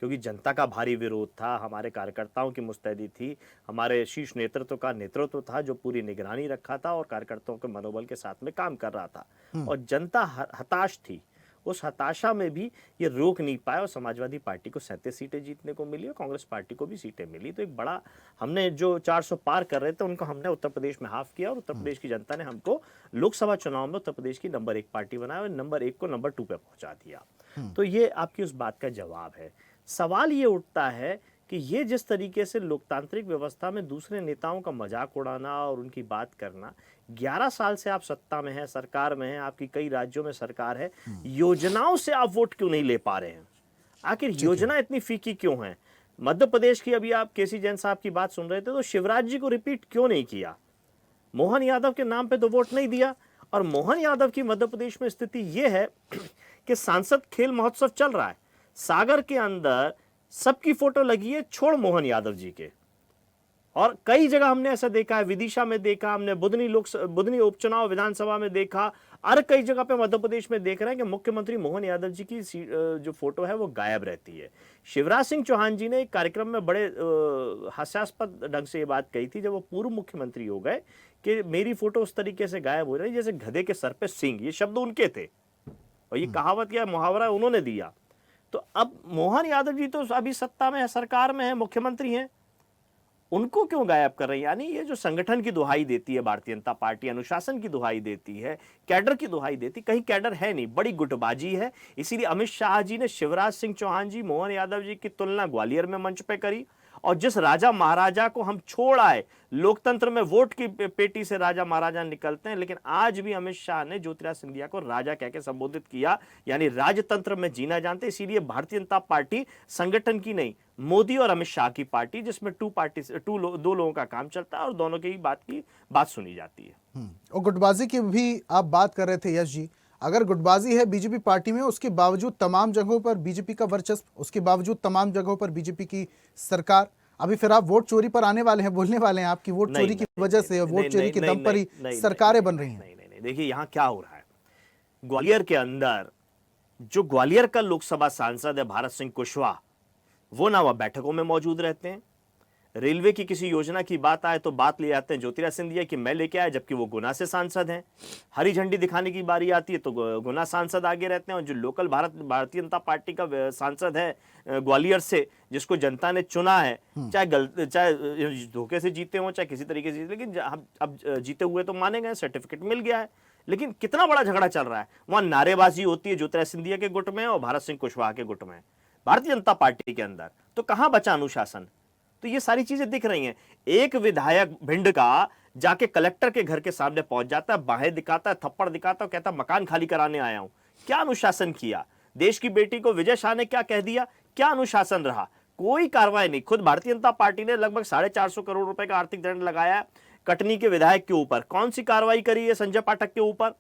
क्योंकि जनता का भारी विरोध था, हमारे कार्यकर्ताओं की मुस्तैदी थी, हमारे शीर्ष नेतृत्व का नेतृत्व था जो पूरी निगरानी रखा था और कार्यकर्ताओं के मनोबल के साथ में काम कर रहा था, और जनता हताश थी। उस हताशा में भी ये रोक नहीं पाया, और समाजवादी पार्टी को 37 सीटें जीतने को मिली और कांग्रेस पार्टी को भी सीटें मिली। तो एक बड़ा, हमने जो 400 पार कर रहे थे उनको हमने उत्तर प्रदेश में हाफ किया, और उत्तर प्रदेश की जनता ने हमको लोकसभा चुनाव में उत्तर प्रदेश की नंबर 1 पार्टी बनाया और नंबर 1 को नंबर 2 पे पहुंचा दिया। तो ये आपकी उस बात का जवाब है। सवाल ये उठता है कि ये जिस तरीके से लोकतांत्रिक व्यवस्था में दूसरे नेताओं का मजाक उड़ाना और उनकी बात करना, 11 साल से आप सत्ता में हैं, सरकार में हैं, आपकी कई राज्यों में सरकार है, योजनाओं से आप वोट क्यों नहीं ले पा रहे हैं? आखिर योजना इतनी फीकी क्यों है? मध्य प्रदेश की अभी आप केसी जैन साहब की बात सुन रहे थे, तो शिवराज जी को रिपीट क्यों नहीं किया? मोहन यादव के नाम पे तो वोट नहीं दिया। और मोहन यादव की मध्य प्रदेश में स्थिति यह है कि सांसद खेल महोत्सव चल रहा है, सागर के अंदर सबकी फोटो लगी है छोड़ मोहन यादव जी के। और कई जगह हमने ऐसा देखा है, विदिशा में देखा हमने, बुधनी उपचुनाव विधानसभा में देखा, और कई जगह पे मध्य प्रदेश में देख रहे हैं कि मुख्यमंत्री मोहन यादव जी की जो फोटो है वो गायब रहती है। शिवराज सिंह चौहान जी ने एक कार्यक्रम में बड़े हास्यास्पद ढंग से ये बात कही थी जब वो पूर्व मुख्यमंत्री हो गए कि मेरी फोटो उस तरीके से गायब हो रही है जैसे गधे के सर पे सींग। ये शब्द उनके थे और ये कहावत या मुहावरा उन्होंने दिया। तो अब मोहन यादव जी तो अभी सत्ता में है, सरकार में है, मुख्यमंत्री हैं, उनको क्यों गायब कर रहे हैं? यानी ये जो संगठन की दुहाई देती है भारतीय जनता पार्टी, अनुशासन की दुहाई देती है, कैडर की दुहाई देती, कहीं कैडर है नहीं, बड़ी गुटबाजी है। इसीलिए अमित शाह जी ने शिवराज सिंह चौहान जी, मोहन यादव जी की तुलना ग्वालियर में मंच पे करी। और जिस राजा महाराजा को हम छोड़ आए, लोकतंत्र में वोट की पेटी से राजा महाराजा निकलते हैं, लेकिन आज भी अमित शाह ने ज्योतिराज सिंधिया को राजा कहकर संबोधित किया, यानी राजतंत्र में जीना जानते। इसीलिए भारतीय जनता पार्टी संगठन की नहीं, मोदी और अमित शाह की पार्टी, जिसमें दो लोगों का काम चलता है और दोनों की बात सुनी जाती है। और गुटबाजी की भी आप बात कर रहे थे यश जी, अगर गुटबाजी है बीजेपी पार्टी में, उसके बावजूद तमाम जगहों पर बीजेपी का वर्चस्व, उसके बावजूद तमाम जगहों पर बीजेपी की सरकार, अभी फिर आप वोट चोरी पर आने वाले हैं, बोलने वाले हैं आपकी वोट चोरी की वजह से, वोट चोरी के दम पर ही सरकारें बन रही हैं। नहीं, देखिए यहाँ क्या हो रहा है, ग्वालियर के अंदर जो ग्वालियर का लोकसभा सांसद है भारत सिंह कुशवाहा, वो ना वह बैठकों में मौजूद रहते हैं। रेलवे की किसी योजना की बात आए तो बात ले आते हैं ज्योतिराज सिंधिया की मैं लेके आया, जबकि वो गुना से सांसद हैं। हरी झंडी दिखाने की बारी आती है तो गुना सांसद आगे रहते हैं। और जो लोकल भारतीय जनता पार्टी का सांसद है ग्वालियर से, जिसको जनता ने चुना है, चाहे धोखे से जीते हों चाहे किसी तरीके से जीते, लेकिन अब जीते हुए तो माने गए, सर्टिफिकेट मिल गया है। लेकिन कितना बड़ा झगड़ा चल रहा है, वहां नारेबाजी होती है ज्योतिराज सिंधिया के गुट में और भारत सिंह कुशवाहा के गुट में, भारतीय जनता पार्टी के अंदर। तो कहां बचा अनुशासन? तो ये सारी चीजें दिख रही हैं। एक विधायक भिंड का जाके कलेक्टर के घर के सामने पहुंच जाता है, बाहें दिखाता है, थप्पड़ दिखाता है, कहता है मकान खाली कराने आया हूं। क्या अनुशासन किया? देश की बेटी को विजय शाह ने क्या कह दिया? क्या अनुशासन रहा? कोई कार्रवाई नहीं। खुद भारतीय जनता पार्टी ने लगभग 450 करोड़ रुपए का आर्थिक दंड लगाया कटनी के विधायक के ऊपर। कौन सी कार्रवाई करी है संजय पाठक के ऊपर?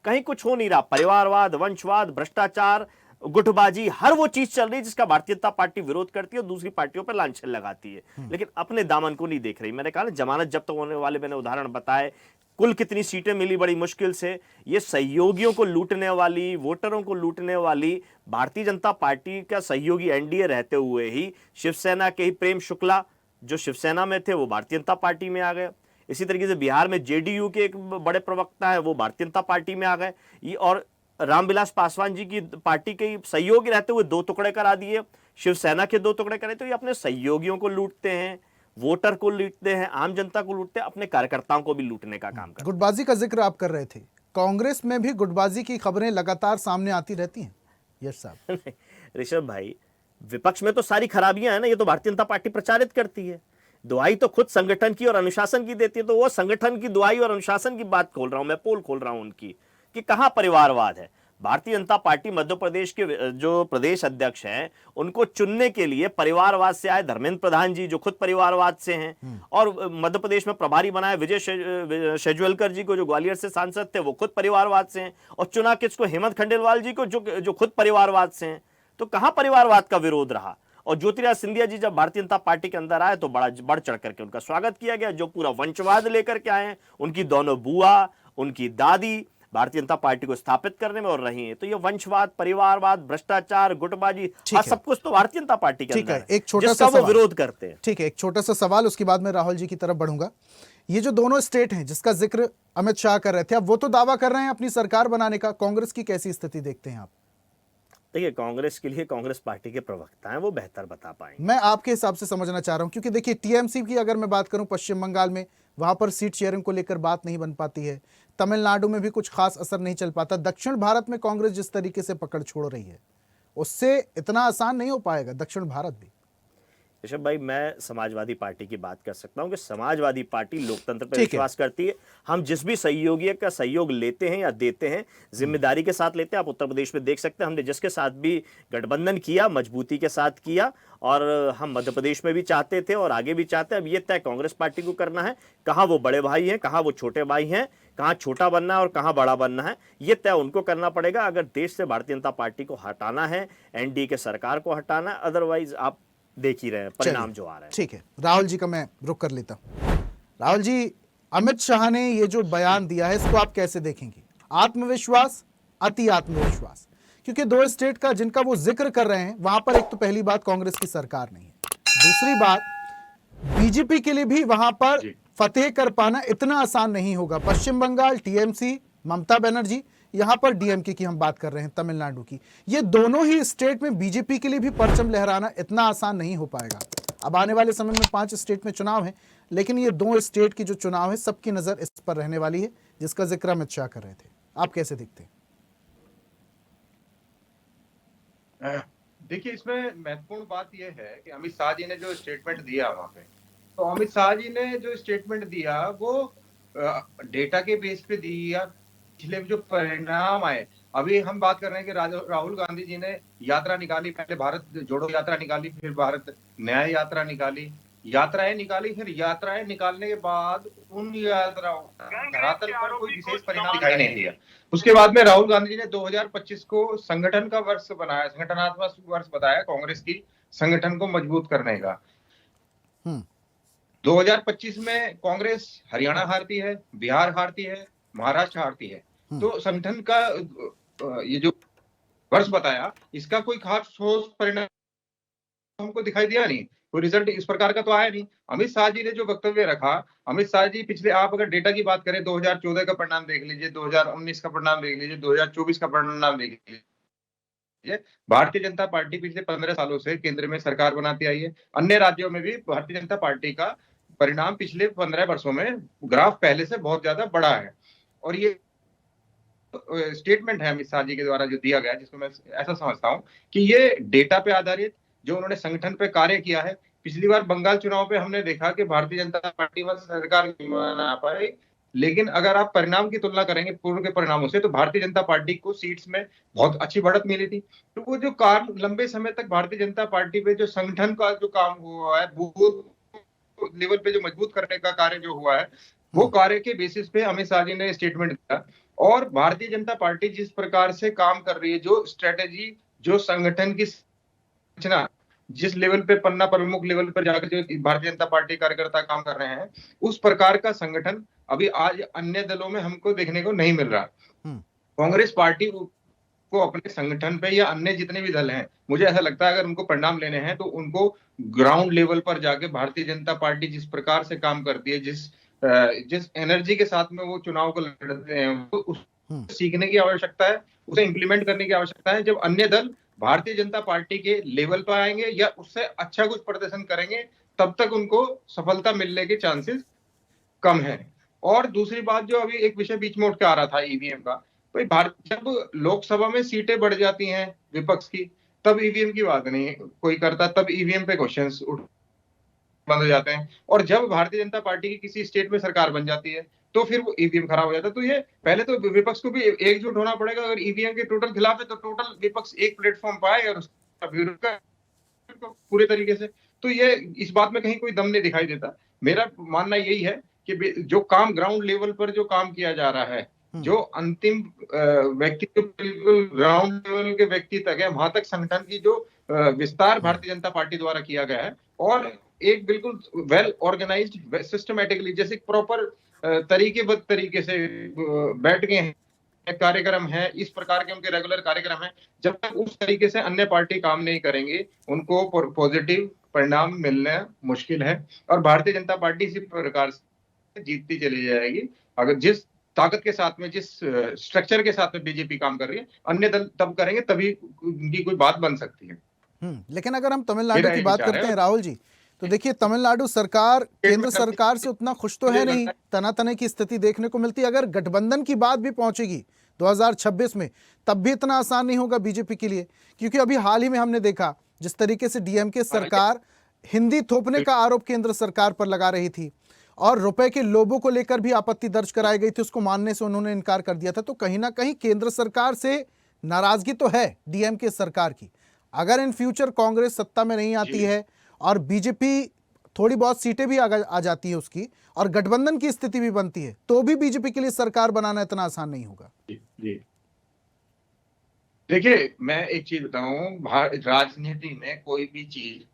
कहीं कुछ हो नहीं रहा। परिवारवाद, वंशवाद, भ्रष्टाचार, गुटबाजी, हर वो चीज चल रही है जिसका भारतीय जनता पार्टी विरोध करती है और दूसरी पार्टियों पर लांछन लगाती है, लेकिन अपने दामन को नहीं देख रही। मैंने कहा ना, जमानत जब्त होने वाले मैंने उदाहरण बताए, कुल कितनी सीटें मिली बड़ी मुश्किल से। ये सहयोगियों को लूटने वाली, वोटरों को लूटने वाली भारतीय जनता पार्टी का सहयोगी एनडीए रहते हुए ही शिवसेना के ही प्रेम शुक्ला जो शिवसेना में थे वो भारतीय जनता पार्टी में आ गए। इसी तरीके से बिहार में जेडीयू के एक बड़े प्रवक्ता है वो भारतीय जनता पार्टी में आ गए। और रामविलास पासवान जी की पार्टी के सहयोगी रहते हुए 2 टुकड़े करा दिए, शिवसेना के 2 टुकड़े करे। तो ये अपने सहयोगियों को लूटते हैं, वोटर को लूटते हैं, आम जनता को लूटते हैं, अपने कार्यकर्ताओं को भी लूटने का काम करते हैं। गुटबाजी का जिक्र आप कर रहे थे, कांग्रेस में भी गुटबाजी की खबरें लगातार सामने आती रहती हैं यश साहब। ऋषभ भाई, विपक्ष में तो सारी खराबियां हैं ना, ये तो भारतीय जनता पार्टी प्रचारित करती है। दुआई तो खुद संगठन की और अनुशासन की देती है, तो वो संगठन की दुआई और अनुशासन की बात खोल रहा हूं मैं, पोल खोल रहा हूं उनकी कि कहां परिवारवाद है। भारतीय जनता पार्टी मध्य प्रदेश के जो प्रदेश अध्यक्ष हैं उनको चुनने के लिए परिवारवाद से आए धर्मेंद्र प्रधान जी, जो खुद परिवारवाद से हैं, और मध्य प्रदेश में प्रभारी बनाए विजय शेजवलकर जी को, जो ग्वालियर से सांसद थे, वो खुद परिवारवाद से हैं, और चुना किसको? हेमंत खंडेलवाल जी को, जो खुद परिवारवाद से हैं। तो कहां परिवारवाद का विरोध रहा? और ज्योतिराज सिंधिया जी जब भारतीय जनता पार्टी के अंदर आए तो बड़ा बढ़ चढ़ करके उनका स्वागत किया गया। जो पूरा वंशवाद लेकर के आए हैं, उनकी दोनों बुआ, उनकी दादी भारतीय जनता पार्टी को स्थापित करने में और रही है। तो ये वंशवाद, परिवारवाद, भ्रष्टाचार, गुटबाजी, सब कुछ तो भारतीय जनता पार्टी के अंदर है, एक छोटा सा वो विरोध करते हैं। ठीक है, एक छोटा सा सवाल, उसके बाद मैं राहुल जी की तरफ बढ़ूंगा। ये जो दोनों स्टेट हैं जिसका जिक्र अमित शाह कर रहे थे, अब वो तो दावा कर रहे हैं अपनी सरकार बनाने का, कांग्रेस की कैसी स्थिति देखते हैं आप? देखिए, कांग्रेस के लिए कांग्रेस पार्टी के प्रवक्ता हैं, वो बेहतर बता पाएंगे। मैं आपके हिसाब से समझना चाह रहा हूं, क्योंकि देखिए टीएमसी की अगर मैं बात करूं पश्चिम बंगाल में, वहां पर सीट शेयरिंग को लेकर बात नहीं बन पाती है। तमिलनाडु में भी कुछ खास असर नहीं चल पाता। दक्षिण भारत में कांग्रेस जिस तरीके से पकड़ छोड़ रही है, उससे इतना आसान नहीं हो पाएगा दक्षिण भारत भी। ऋषभ भाई, मैं समाजवादी पार्टी की बात कर सकता हूं कि समाजवादी पार्टी लोकतंत्र पर ठीक है। विश्वास करती है। हम जिस भी सहयोगी का सहयोग लेते हैं या देते हैं, जिम्मेदारी के साथ लेते हैं। आप उत्तर प्रदेश में देख सकते हैं, हमने जिसके साथ भी गठबंधन किया, मजबूती के साथ किया, और हम मध्य प्रदेश में भी चाहते थे और आगे भी चाहते हैं। अब ये तय कांग्रेस पार्टी को करना है, कहां वो बड़े भाई हैं, कहां वो छोटे भाई हैं, कहां छोटा बनना है और कहां बड़ा बनना है, ये तय उनको करना पड़ेगा। अगर देश से भारतीय जनता पार्टी को हटाना है, एनडीए के सरकार को हटाना है, अदरवाइज आप देख ही रहे हैं परिणाम चलिए, जो आ रहा है। ठीक है, राहुल जी का मैं रुक कर लेता हूं। राहुल जी, अमित शाह ने ये जो बयान दिया है, इसको आप कैसे देखेंगे? आत्मविश्वास, अति आत्मविश्वास, क्योंकि 2 स्टेट का जिनका वो जिक्र कर रहे हैं, वहां पर एक तो पहली बात कांग्रेस की सरकार नहीं है, दूसरी बात बीजेपी के लिए भी वहां पर फतेह कर पाना इतना आसान नहीं होगा। पश्चिम बंगाल टीएमसी, ममता बनर्जी, यहां पर डीएमके की हम बात कर रहे हैं, तमिलनाडु की, ये दोनों ही स्टेट में बीजेपी के लिए भी परचम लहराना इतना आसान नहीं हो पाएगा। अब आने वाले समय में 5 स्टेट में चुनाव है, लेकिन ये 2 स्टेट की जो चुनाव है, सबकी नजर इस पर रहने वाली है, जिसका जिक्र अमित शाह कर रहे थे। आप कैसे देखते हैं? देखिए, इसमें महत्वपूर्ण बात यह है कि अमित शाह जी ने जो स्टेटमेंट दिया वहां पे, तो अमित शाह जी ने जो स्टेटमेंट दिया वो डेटा के बेस पे दिया। पिछले जो परिणाम आए, अभी हम बात कर रहे हैं कि राहुल गांधी जी ने यात्रा निकाली, पहले भारत जोड़ो यात्रा निकाली, फिर भारत न्याय यात्रा निकाली, यात्राएं निकाली, फिर यात्राएं निकालने के बाद उन यात्राओं धरातल पर कोई विशेष परिणाम दिखाई नहीं दिया। उसके बाद में राहुल गांधी जी ने 2025 को संगठन का वर्ष बनाया, संगठनात्मक वर्ष बताया कांग्रेस की संगठन को मजबूत करने का। 2025 में कांग्रेस हरियाणा हारती है, बिहार हारती है, महाराष्ट्र हारती है, तो संगठन का ये जो वर्ष बताया, इसका कोई खास ठोस परिणाम हमको दिखाई दिया नहीं, कोई रिजल्ट इस प्रकार का तो आया नहीं। अमित शाह जी ने जो वक्तव्य रखा, अमित शाह जी पिछले, आप अगर डेटा की बात करें, 2014 का परिणाम देख लीजिए, 2019 का परिणाम देख लीजिए, 2024 का परिणाम देख लीजिए। भारतीय जनता पार्टी पिछले 15 सालों से केंद्र में सरकार बनाती आई है। अन्य राज्यों में भी भारतीय जनता पार्टी का परिणाम पिछले 15 वर्षों में ग्राफ पहले से बहुत ज्यादा बड़ा है। और ये स्टेटमेंट है अमित शाह जी के द्वारा जो दिया गया, जिसको मैं ऐसा समझता हूं कि ये डेटा पे आधारित जो उन्होंने संगठन पे कार्य किया है। पिछली बार बंगाल चुनाव पे हमने देखा कि भारतीय जनता पार्टी वहां सरकार नहीं बना पाई, लेकिन अगर आप परिणाम की तुलना करेंगे पूर्व के परिणामों से, तो भारतीय जनता पार्टी को सीट्स में बहुत अच्छी बढ़त मिली थी। तो वो जो कार्य लंबे समय तक भारतीय जनता पार्टी पे जो संगठन का जो काम हुआ है, बूथ लेवल पे जो मजबूत करने का कार्य जो हुआ है, वो कार्य के बेसिस पे अमित शाह जी ने स्टेटमेंट दिया। और भारतीय जनता पार्टी जिस प्रकार से काम कर रही है, जो स्ट्रेटेजी, जो संगठन की रचना, जिस लेवल पे पन्ना प्रमुख लेवल पर जाकर जो भारतीय जनता पार्टी कार्यकर्ता काम कर रहे हैं, उस प्रकार का संगठन अभी आज अन्य दलों में हमको देखने को नहीं मिल रहा। कांग्रेस पार्टी को अपने संगठन पे या अन्य जितने भी दल हैं, मुझे ऐसा लगता है अगर उनको परिणाम लेने हैं तो उनको ग्राउंड लेवल पर जाके भारतीय जनता पार्टी जिस प्रकार से काम करती है, जिस एनर्जी के साथ में वो चुनाव को लड़ते हैं, उस सीखने की आवश्यकता है, उसे इंप्लीमेंट करने की आवश्यकता है। जब अन्य दल भारतीय जनता पार्टी के लेवल पर आएंगे या उससे अच्छा कुछ प्रदर्शन करेंगे, तब तक उनको सफलता मिलने के चांसेस कम है। और दूसरी बात, जो अभी एक विषय बीच में उठ के आ रहा था ईवीएम का, भाई जब लोकसभा में सीटें बढ़ जाती हैं विपक्ष की, तब ईवीएम की बात नहीं कोई करता, तब ईवीएम पे क्वेश्चंस बंद हो जाते हैं। और जब भारतीय जनता पार्टी की किसी स्टेट में सरकार बन जाती है, तो फिर वो ईवीएम खराब हो जाता है। तो ये पहले तो विपक्ष को भी एकजुट होना पड़ेगा। अगर ईवीएम के टोटल खिलाफ है, तो टोटल विपक्ष एक प्लेटफॉर्म पाए और उसका विरोध करे पूरे तरीके से। तो ये इस बात में कहीं कोई दम नहीं दिखाई देता। मेरा मानना यही है कि जो काम ग्राउंड लेवल पर जो काम किया जा रहा है, जो अंतिम व्यक्ति बिल्कुल ग्राउंड लेवल के व्यक्ति तक है, वहां तक संगठन की जो विस्तार भारतीय जनता पार्टी द्वारा किया गया है, और एक बिल्कुल वेल ऑर्गेनाइज्ड सिस्टमेटिकली, जैसे प्रॉपर तरीकेबद्ध तरीके से बैठ गए कार्यक्रम है, इस प्रकार के उनके रेगुलर कार्यक्रम है। जब तक उस तरीके से अन्य पार्टी काम नहीं करेंगे, उनको पॉजिटिव परिणाम मिलना मुश्किल है। और भारतीय जनता पार्टी इसी प्रकार से जीतती चली जाएगी। अगर जिस ताकत के साथ में, जिस स्ट्रक्चर के साथ में बीजेपी काम कर रही है, अन्य दल तब करेंगे तभी उनकी कोई बात बन सकती है। लेकिन अगर हम तमिलनाडु की बात करते हैं राहुल जी, तो देखिए तमिलनाडु सरकार केंद्र सरकार से उतना खुश तो है नहीं, तनातने की स्थिति देखने को मिलती है। अगर गठबंधन की बात भी पहुंचेगी 2026 में, तब भी इतना आसान नहीं होगा बीजेपी के लिए, क्योंकि अभी हाल ही में हमने देखा जिस तरीके से डीएमके सरकार हिंदी थोपने का आरोप केंद्र सरकार पर लगा रही थी और रुपए के लोभों को लेकर भी आपत्ति दर्ज कराई गई थी, उसको मानने से उन्होंने इनकार कर दिया था। तो कहीं ना कहीं केंद्र सरकार से नाराजगी तो है डीएमके सरकार की। अगर इन फ्यूचर कांग्रेस सत्ता में नहीं आती है और बीजेपी थोड़ी बहुत सीटें भी आ जाती है उसकी और गठबंधन की स्थिति भी बनती है, तो भी बीजेपी के लिए सरकार बनाना इतना आसान नहीं होगा। जी देखिए, मैं एक चीज बताऊं, राजनीति में कोई भी चीज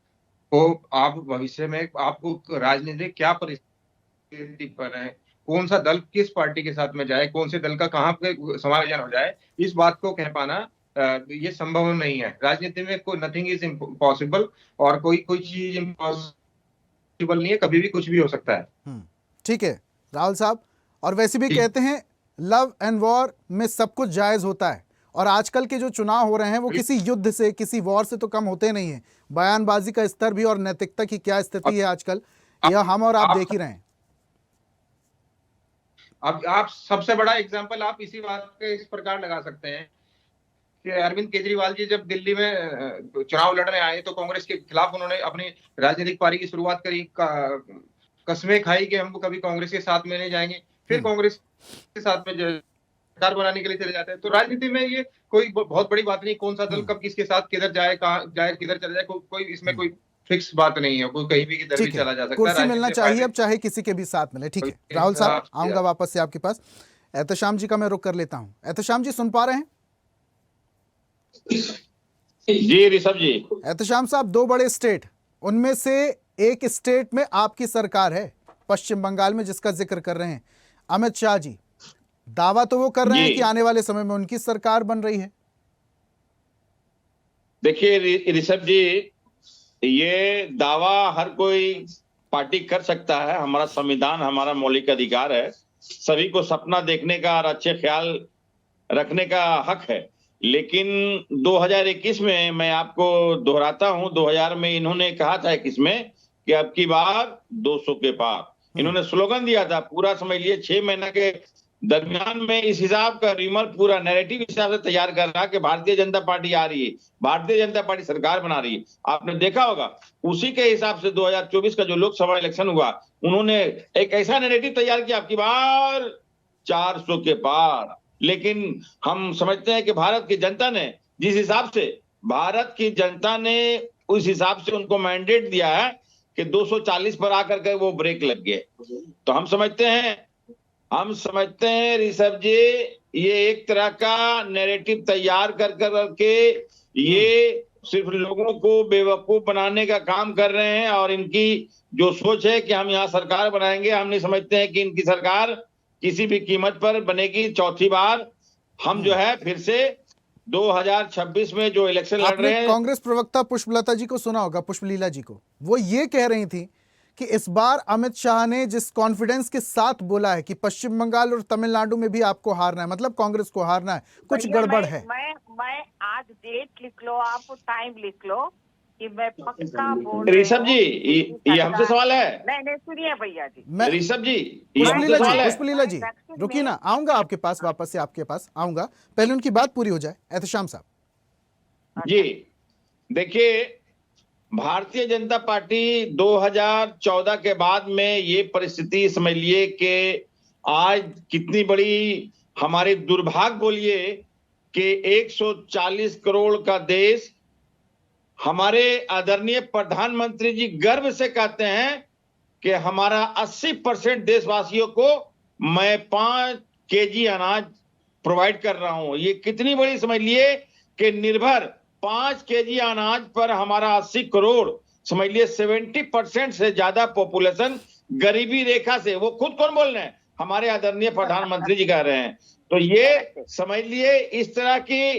को आप भविष्य में आपको राजनीति क्या परिस्थिति पर है, कौन सा दल किस पार्टी के साथ में जाए, कौन से दल का कहाँ पे समायोजन हो जाए, इस बात को कह पाना ये संभव नहीं है। राजनीति में कोई नथिंग इज इम्पॉसिबल और कोई चीज इम्पॉसिबल नहीं है, कभी भी कुछ भी हो सकता है। ठीक है राहुल साहब, और वैसे भी कहते हैं लव एंड वॉर में सब कुछ जायज होता है, और आजकल के जो चुनाव हो रहे हैं वो किसी युद्ध से, किसी वॉर से तो कम होते नहीं है। बयानबाजी का स्तर भी और नैतिकता की क्या स्थिति है आजकल, यह हम और आप देख ही रहे हैं। अब आप सबसे बड़ा एग्जांपल आप इसी बात के इस प्रकार लगा सकते हैं कि अरविंद केजरीवाल जी जब दिल्ली में चुनाव लड़ने आए तो कांग्रेस के खिलाफ उन्होंने अपनी राजनीतिक पारी की शुरुआत करी, कसमें खाई कि हम कभी कांग्रेस के साथ में नहीं जाएंगे, फिर कांग्रेस के साथ में सरकार बनाने के लिए चले जाते हैं। तो राजनीति में ये कोई बहुत बड़ी बात नहीं, कौन सा दल कब किसके साथ किधर जाए, कहाँ जाए, किधर चला जाए, कोई इसमें कोई फिक्स बात नहीं है, कोई कहीं भी किधर भी चला जा सकता है। कुर्सी मिलना चाहिए अब, चाहे किसी के भी साथ मिले। ठीक है राहुल साहब, आऊंगा वापस से आपके पास। एहतशाम जी का मैं रुख कर लेता हूं। एहतशाम जी सुन पा रहे हैं? जी ऋषभ जी। एहतशाम साहब, दो बड़े स्टेट, उनमें से एक स्टेट में आपकी सरकार है, पश्चिम बंगाल में, जिसका जिक्र कर रहे हैं अमित शाह जी। दावा तो वो कर रहे हैं कि आने वाले समय में उनकी सरकार बन रही है। देखिए ऋषभ जी, ये दावा हर कोई पार्टी कर सकता है, हमारा संविधान हमारा मौलिक अधिकार है, सभी को सपना देखने का और अच्छे ख्याल रखने का हक है। लेकिन 2021 में मैं आपको दोहराता हूं, 2000 में इन्होंने कहा था 21 में कि अब की बार 200 के पार। इन्होंने स्लोगन दिया था, पूरा समझ लिए 6 महीने के दरमियान में इस हिसाब का रिमर पूरा नैरेटिव हिसाब से तैयार कर रहा कि भारतीय जनता पार्टी आ रही है, भारतीय जनता पार्टी सरकार बना रही है। आपने देखा होगा उसी के हिसाब से 2024 का जो लोकसभा इलेक्शन हुआ, उन्होंने एक ऐसा नैरेटिव तैयार किया आपकी बार 400 के पार। लेकिन हम समझते हैं कि भारत की जनता ने जिस हिसाब से उस हिसाब से उनको मैंडेट दिया है कि 240 पर आकर के वो ब्रेक लग गए। तो हम समझते हैं ऋषभ जी, ये एक तरह का नैरेटिव तैयार करके ये सिर्फ लोगों को बेवकूफ बनाने का काम कर रहे हैं। और इनकी जो सोच है कि हम यहाँ सरकार बनाएंगे, हम नहीं समझते हैं कि इनकी सरकार किसी भी कीमत पर बनेगी। चौथी बार हम जो है फिर से 2026 में जो इलेक्शन लड़ रहे हैं। कांग्रेस प्रवक्ता पुष्पलता जी को सुना होगा, पुष्पलीला जी को, वो ये कह रही थी कि इस बार अमित शाह ने जिस कॉन्फिडेंस के साथ बोला है कि पश्चिम बंगाल और तमिलनाडु में भी आपको हारना है, मतलब कांग्रेस को हारना है, कुछ गड़बड़ है। मैं आज डेट लिख लो, आप टाइम लिख लो कि मैं पक्का बोल। ऋषभ जी, ये हमसे सवाल है? नहीं सुनिए भैया जी, ऋषभ जी, पुष्पलीला जी रुकिए ना, आऊंगा आपके पास, वापस से आपके पास आऊंगा, पहले उनकी बात पूरी हो जाए। एहतशाम साहब जी, देखिए भारतीय जनता पार्टी 2014 के बाद में ये परिस्थिति समझ लिए कि आज कितनी बड़ी हमारी दुर्भाग्य बोलिए कि 140 करोड़ का देश, हमारे आदरणीय प्रधानमंत्री जी गर्व से कहते हैं कि हमारा 80% देशवासियों को मैं 5 केजी अनाज प्रोवाइड कर रहा हूं। ये कितनी बड़ी समझ लिए कि निर्भर 5 केजी अनाज पर हमारा 80 करोड़, समझ लिए 70% से ज्यादा पॉपुलेशन गरीबी रेखा से, वो खुद कौन बोल रहे हैं? हमारे आदरणीय प्रधानमंत्री जी कह रहे हैं। तो ये समझ लिए इस तरह की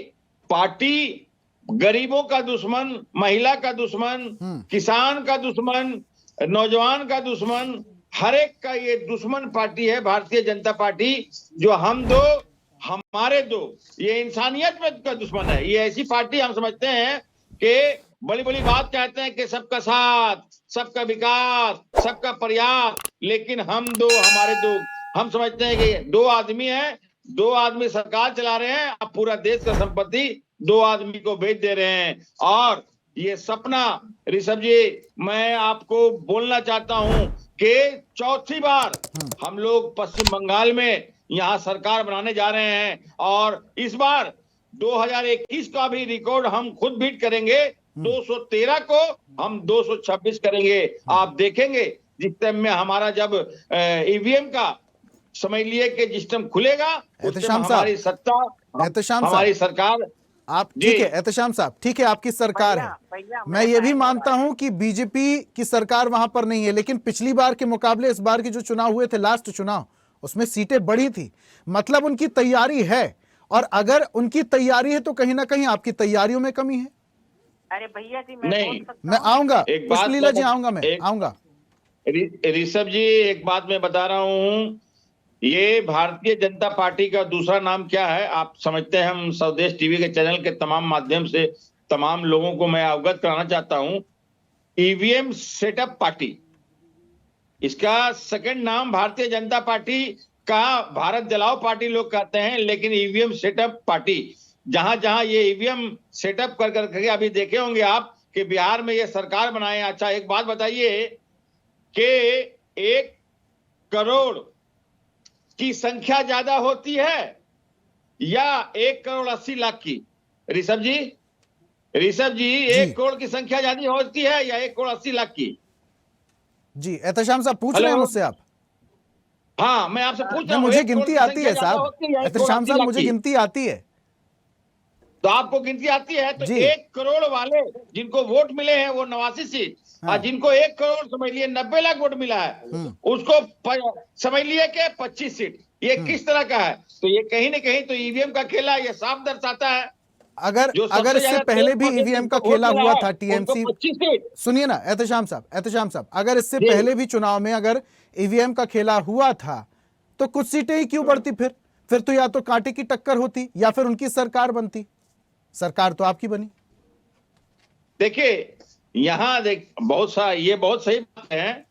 पार्टी गरीबों का दुश्मन, महिला का दुश्मन, किसान का दुश्मन, नौजवान का दुश्मन, हर एक का ये दुश्मन पार्टी है भारतीय जनता पार्टी। जो हमारे दो, ये इंसानियत में का दुश्मन है। ये ऐसी पार्टी हम समझते हैं कि बड़ी बड़ी बात कहते हैं कि सबका साथ, सबका विकास, सबका प्रयास, लेकिन हमारे दो, हम समझते हैं कि 2 आदमी हैं, 2 आदमी सरकार चला रहे हैं, अब पूरा देश का संपत्ति 2 आदमी को बेच दे रहे हैं। और ये सपना ऋषभ जी मैं आपको बोलना चाहता हूं कि चौथी बार हम लोग पश्चिम बंगाल में यहाँ सरकार बनाने जा रहे हैं और इस बार 2021 का भी रिकॉर्ड हम खुद बीट करेंगे। 213 को हम 226 करेंगे। आप देखेंगे जिस टाइम में हमारा जब ईवीएम का समझ लिए कि जिस टाइम खुलेगा उस टाइम हमारी सत्ता हमारी सरकार। आप ठीक है एहतशाम साहब, ठीक है आपकी सरकार है, मैं ये भी मानता हूं कि बीजेपी की सरकार वहां पर नहीं है, लेकिन पिछली बार के मुकाबले इस बार के जो चुनाव हुए थे, लास्ट चुनाव, उसमें सीटें बढ़ी थी, मतलब उनकी तैयारी है। और अगर उनकी तैयारी है तो कहीं ना कहीं आपकी तैयारियों में कमी है। अरे भैया जी मैं आऊंगा, पुष्पलीला जी आऊंगा, मैं आऊंगा। ऋषभ जी एक बात मैं बता रहा हूं, ये भारतीय जनता पार्टी का दूसरा नाम क्या है आप समझते हैं? हम स्वदेश टीवी के चैनल के तमाम माध्यम से तमाम लोगों को मैं अवगत कराना चाहता हूं, ईवीएम सेटअप पार्टी, इसका सेकंड नाम भारतीय जनता पार्टी का भारत जलाओ पार्टी लोग कहते हैं, लेकिन ईवीएम सेटअप पार्टी, जहां जहां ये ईवीएम सेटअप कर करके अभी देखे होंगे आप कि बिहार में ये सरकार बनाए। अच्छा एक बात बताइए कि 1 करोड़ की संख्या ज्यादा होती है या 1 करोड़ 80 लाख की? ऋषभ जी 1 करोड़ की संख्या ज्यादा होती है या 1 करोड़ 80 लाख की? जी एहतशाम साहब पूछ रहे हैं मुझसे आप? हाँ मैं आपसे पूछ रहा हूं, मुझे गिनती आती है साहब, एहतशाम साहब मुझे गिनती आती है। तो आपको गिनती आती है तो 1 करोड़ वाले जिनको वोट मिले हैं वो 89 सीट, और जिनको 1 करोड़ समझ लिए 90 लाख वोट मिला है उसको समझ लिए कि 25 सीट। ये किस तरह का है? तो ये कहीं ना कहीं तो ईवीएम का खेला ये साफ दर्शाता है। अगर इससे पहले भी ईवीएम का खेला हुआ था टीएमसी, सुनिए ना एहतशाम साहब, अगर इससे पहले भी चुनाव में अगर ईवीएम का खेला हुआ था तो कुछ सीटें ही क्यों बढ़ती? फिर तो या तो कांटे की टक्कर होती या फिर उनकी सरकार बनती। सरकार तो आपकी बनी। देखिए यहाँ बहुत सही बात है।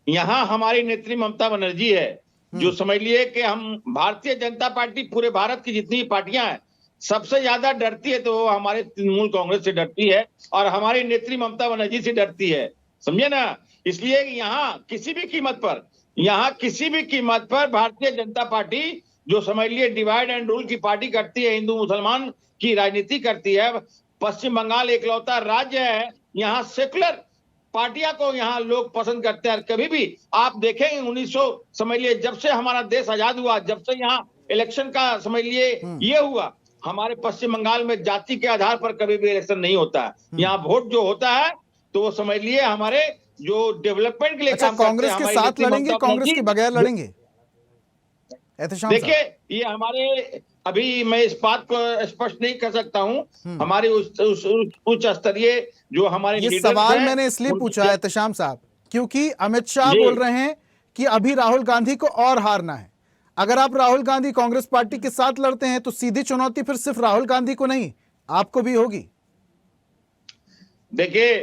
यहाँ हमारी नेत्री ममता बनर्जी है जो समझ लिए कि हम भारतीय जनता पार्टी पूरे भारत की जितनी पार्टियां हैं सबसे ज्यादा डरती है तो वो हमारे तृणमूल कांग्रेस से डरती है और हमारी नेत्री ममता बनर्जी से डरती है, समझे ना। इसलिए यहाँ किसी भी कीमत पर भारतीय जनता पार्टी जो समझ लिए डिवाइड एंड रूल की पार्टी करती है, हिंदू मुसलमान की राजनीति करती है। पश्चिम बंगाल एकलौता राज्य है यहाँ सेकुलर पार्टियां को यहाँ लोग पसंद करते हैं। कभी भी आप देखेंगे 1900 समझ लिए जब से हमारा देश आजाद हुआ, जब से यहाँ इलेक्शन का समझ लिए ये हुआ, हमारे पश्चिम बंगाल में जाति के आधार पर कभी भी इलेक्शन नहीं होता है। यहाँ वोट जो होता है तो वो समझ लिए हमारे जो डेवलपमेंट के लिए काम करते हैं। कांग्रेस के साथ लड़ेंगे, कांग्रेस के बगैर लड़ेंगे? देखिए ये हमारे अभी मैं इस बात को स्पष्ट नहीं कर सकता हूं। हमारे उच्च स्तरीय जो हमारे ये सवाल मैंने इसलिए पूछा एहतशाम साहब क्योंकि अमित शाह बोल रहे हैं कि अभी राहुल गांधी को और हारना है। अगर आप राहुल गांधी कांग्रेस पार्टी के साथ लड़ते हैं तो सीधी चुनौती फिर सिर्फ राहुल गांधी को नहीं आपको भी होगी। देखिए